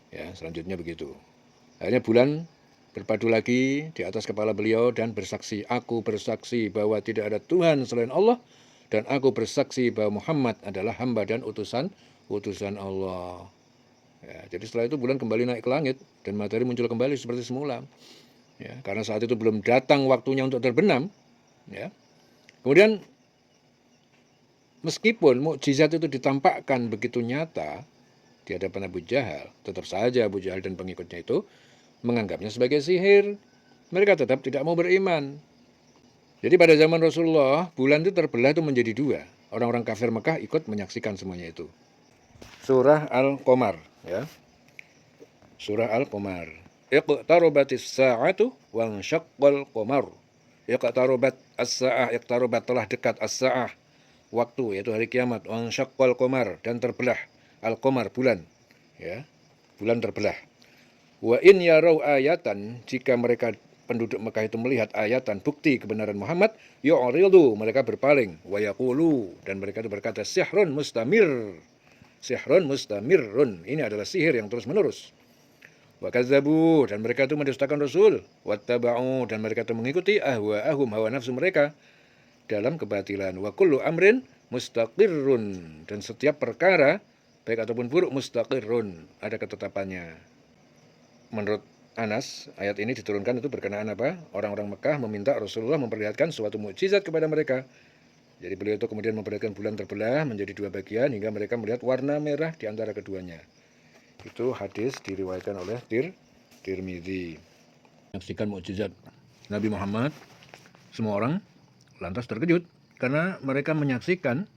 Ya, selanjutnya begitu. Akhirnya bulan berpadu lagi di atas kepala beliau dan bersaksi, "Aku bersaksi bahwa tidak ada Tuhan selain Allah, dan aku bersaksi bahwa Muhammad adalah hamba dan utusan Allah." Ya, jadi setelah itu bulan kembali naik ke langit dan matahari muncul kembali seperti semula. Ya, karena saat itu belum datang waktunya untuk terbenam. Ya. Kemudian meskipun mukjizat itu ditampakkan begitu nyata di hadapan Abu Jahal, tetap saja Abu Jahal dan pengikutnya itu menganggapnya sebagai sihir. Mereka tetap tidak mau beriman. Jadi pada zaman Rasulullah, bulan itu terbelah itu menjadi 2. Orang-orang kafir Mekah ikut menyaksikan semuanya itu. Surah Al-Qamar, ya. Surah Al-Qamar. Iqtarabatis sa'atu wa syaqqal qamar. Iqtarabat as-sa'ah, iqtarabat telah dekat as-sa'ah, waktu yaitu hari kiamat, wa syaqqal qamar dan terbelah al-qamar bulan, ya. Bulan terbelah. Wa in yarau ayatan, jika mereka penduduk Mekah itu melihat ayatan bukti kebenaran Muhammad, yu'ridu, mereka berpaling, wa yaqulu, dan mereka itu berkata, sihrun mustamir. Sihrun mustamirun, ini adalah sihir yang terus-menerus. Wa kadzabu, dan mereka itu mendustakan Rasul. Wattaba'u, dan mereka itu mengikuti ahwa'ahum, hawa nafsu mereka dalam kebatilan. Wa kullu amrin mustaqirrun, dan setiap perkara baik ataupun buruk mustaqirrun, ada ketetapannya. Menurut Anas, ayat ini diturunkan itu berkenaan apa? Orang-orang Mekah meminta Rasulullah memperlihatkan suatu mukjizat kepada mereka. Jadi beliau itu kemudian memperlihatkan bulan terbelah menjadi 2 bagian hingga mereka melihat warna merah di antara keduanya. Itu hadis diriwayatkan oleh Tirmidzi. Menyaksikan mukjizat Nabi Muhammad, semua orang lantas terkejut karena mereka menyaksikan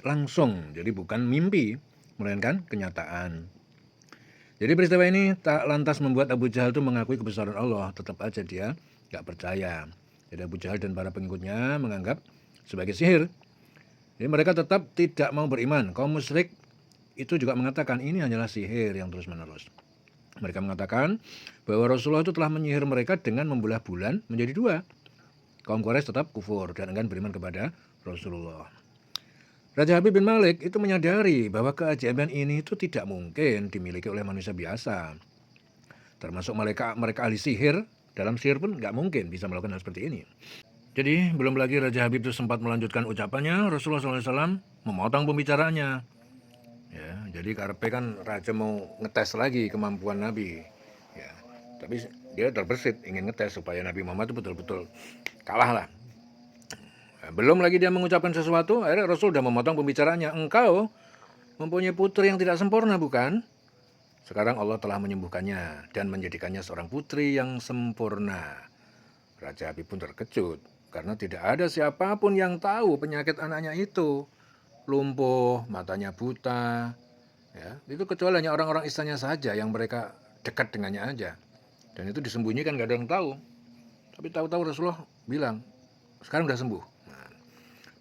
langsung. Jadi bukan mimpi, melainkan kenyataan. Jadi peristiwa ini tak lantas membuat Abu Jahal itu mengakui kebesaran Allah. Tetap aja dia nggak percaya. Jadi Abu Jahal dan para pengikutnya menganggap sebagai sihir. Jadi mereka tetap tidak mau beriman. Kaum musyrik itu juga mengatakan ini hanyalah sihir yang terus-menerus. Mereka mengatakan bahwa Rasulullah itu telah menyihir mereka dengan membelah bulan menjadi dua. Kaum Quraisy tetap kufur dan enggan beriman kepada Rasulullah. Raja Habib bin Malik itu menyadari bahwa keajaiban ini itu tidak mungkin dimiliki oleh manusia biasa. Termasuk mereka ahli sihir, dalam sihir pun nggak mungkin bisa melakukan hal seperti ini. Jadi belum lagi Raja Habib itu sempat melanjutkan ucapannya, Rasulullah SAW memotong pembicaraannya. Ya, jadi karpe kan raja mau ngetes lagi kemampuan Nabi. Ya, tapi dia terbersit ingin ngetes supaya Nabi Muhammad itu betul-betul kalah lah. Belum lagi dia mengucapkan sesuatu, akhirnya Rasul sudah memotong pembicaraannya. Engkau mempunyai putri yang tidak sempurna, bukan? Sekarang Allah telah menyembuhkannya dan menjadikannya seorang putri yang sempurna. Raja Habib pun terkejut karena tidak ada siapapun yang tahu penyakit anaknya itu. Lumpuh, matanya buta, ya, itu kecuali hanya orang-orang istananya saja yang mereka dekat dengannya aja. Dan itu disembunyikan, gak ada yang tahu. Tapi tahu-tahu Rasulullah bilang, sekarang udah sembuh. Nah,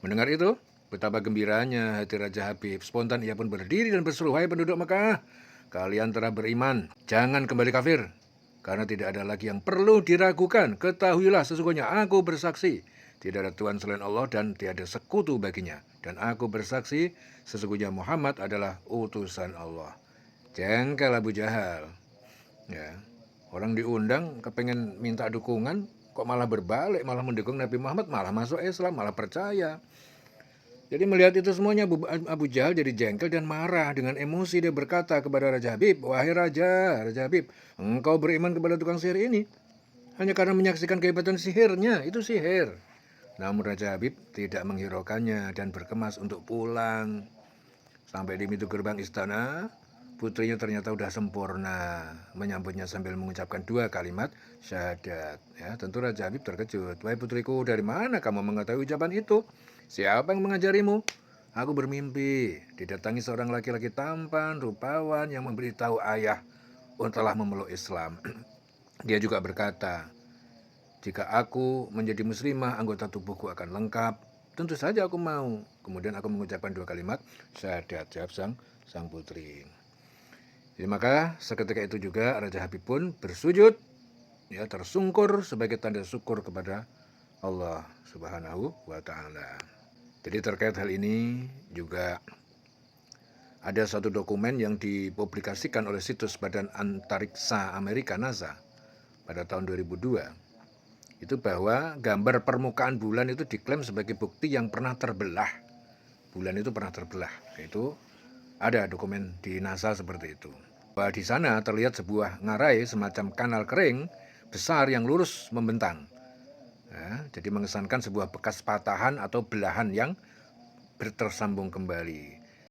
mendengar itu, betapa gembiranya hati Raja Habib. Spontan ia pun berdiri dan berseru, "Hai penduduk Mekah, kalian telah beriman, jangan kembali kafir. Karena tidak ada lagi yang perlu diragukan. Ketahuilah sesungguhnya aku bersaksi, tidak ada Tuhan selain Allah dan tiada sekutu baginya. Dan aku bersaksi sesungguhnya Muhammad adalah utusan Allah." Jengkel Abu Jahal. Ya, orang diundang kepengen minta dukungan, kok malah berbalik, malah mendukung Nabi Muhammad, malah masuk Islam, malah percaya. Jadi melihat itu semuanya Abu Jahal jadi jengkel dan marah. Dengan emosi dia berkata kepada Raja Habib, "Wahai Raja Habib, engkau beriman kepada tukang sihir ini hanya karena menyaksikan kehebatan sihirnya, itu sihir." Namun Raja Habib tidak menghiraukannya dan berkemas untuk pulang. Sampai di pintu gerbang istana, putrinya ternyata sudah sempurna. Menyambutnya sambil mengucapkan 2 kalimat syahadat. Ya, tentu Raja Habib terkejut. "Wahai putriku, dari mana kamu mengetahui ucapan itu? Siapa yang mengajarimu?" "Aku bermimpi, didatangi seorang laki-laki tampan, rupawan yang memberitahu ayah telah memeluk Islam. Dia juga berkata, jika aku menjadi muslimah, anggota tubuhku akan lengkap. Tentu saja aku mau." Kemudian aku mengucapkan 2 kalimat syahadat, jawab sang putri. Jadi maka seketika itu juga Raja Habib pun bersujud, ya, tersungkur sebagai tanda syukur kepada Allah Subhanahu wa Ta'ala. Jadi terkait hal ini juga ada satu dokumen yang dipublikasikan oleh situs Badan Antariksa Amerika NASA pada tahun 2002. Itu bahwa gambar permukaan bulan itu diklaim sebagai bukti yang pernah terbelah. Bulan itu pernah terbelah. Itu ada dokumen di NASA seperti itu. Bahwa di sana terlihat sebuah ngarai semacam kanal kering besar yang lurus membentang. Ya, jadi mengesankan sebuah bekas patahan atau belahan yang tersambung kembali.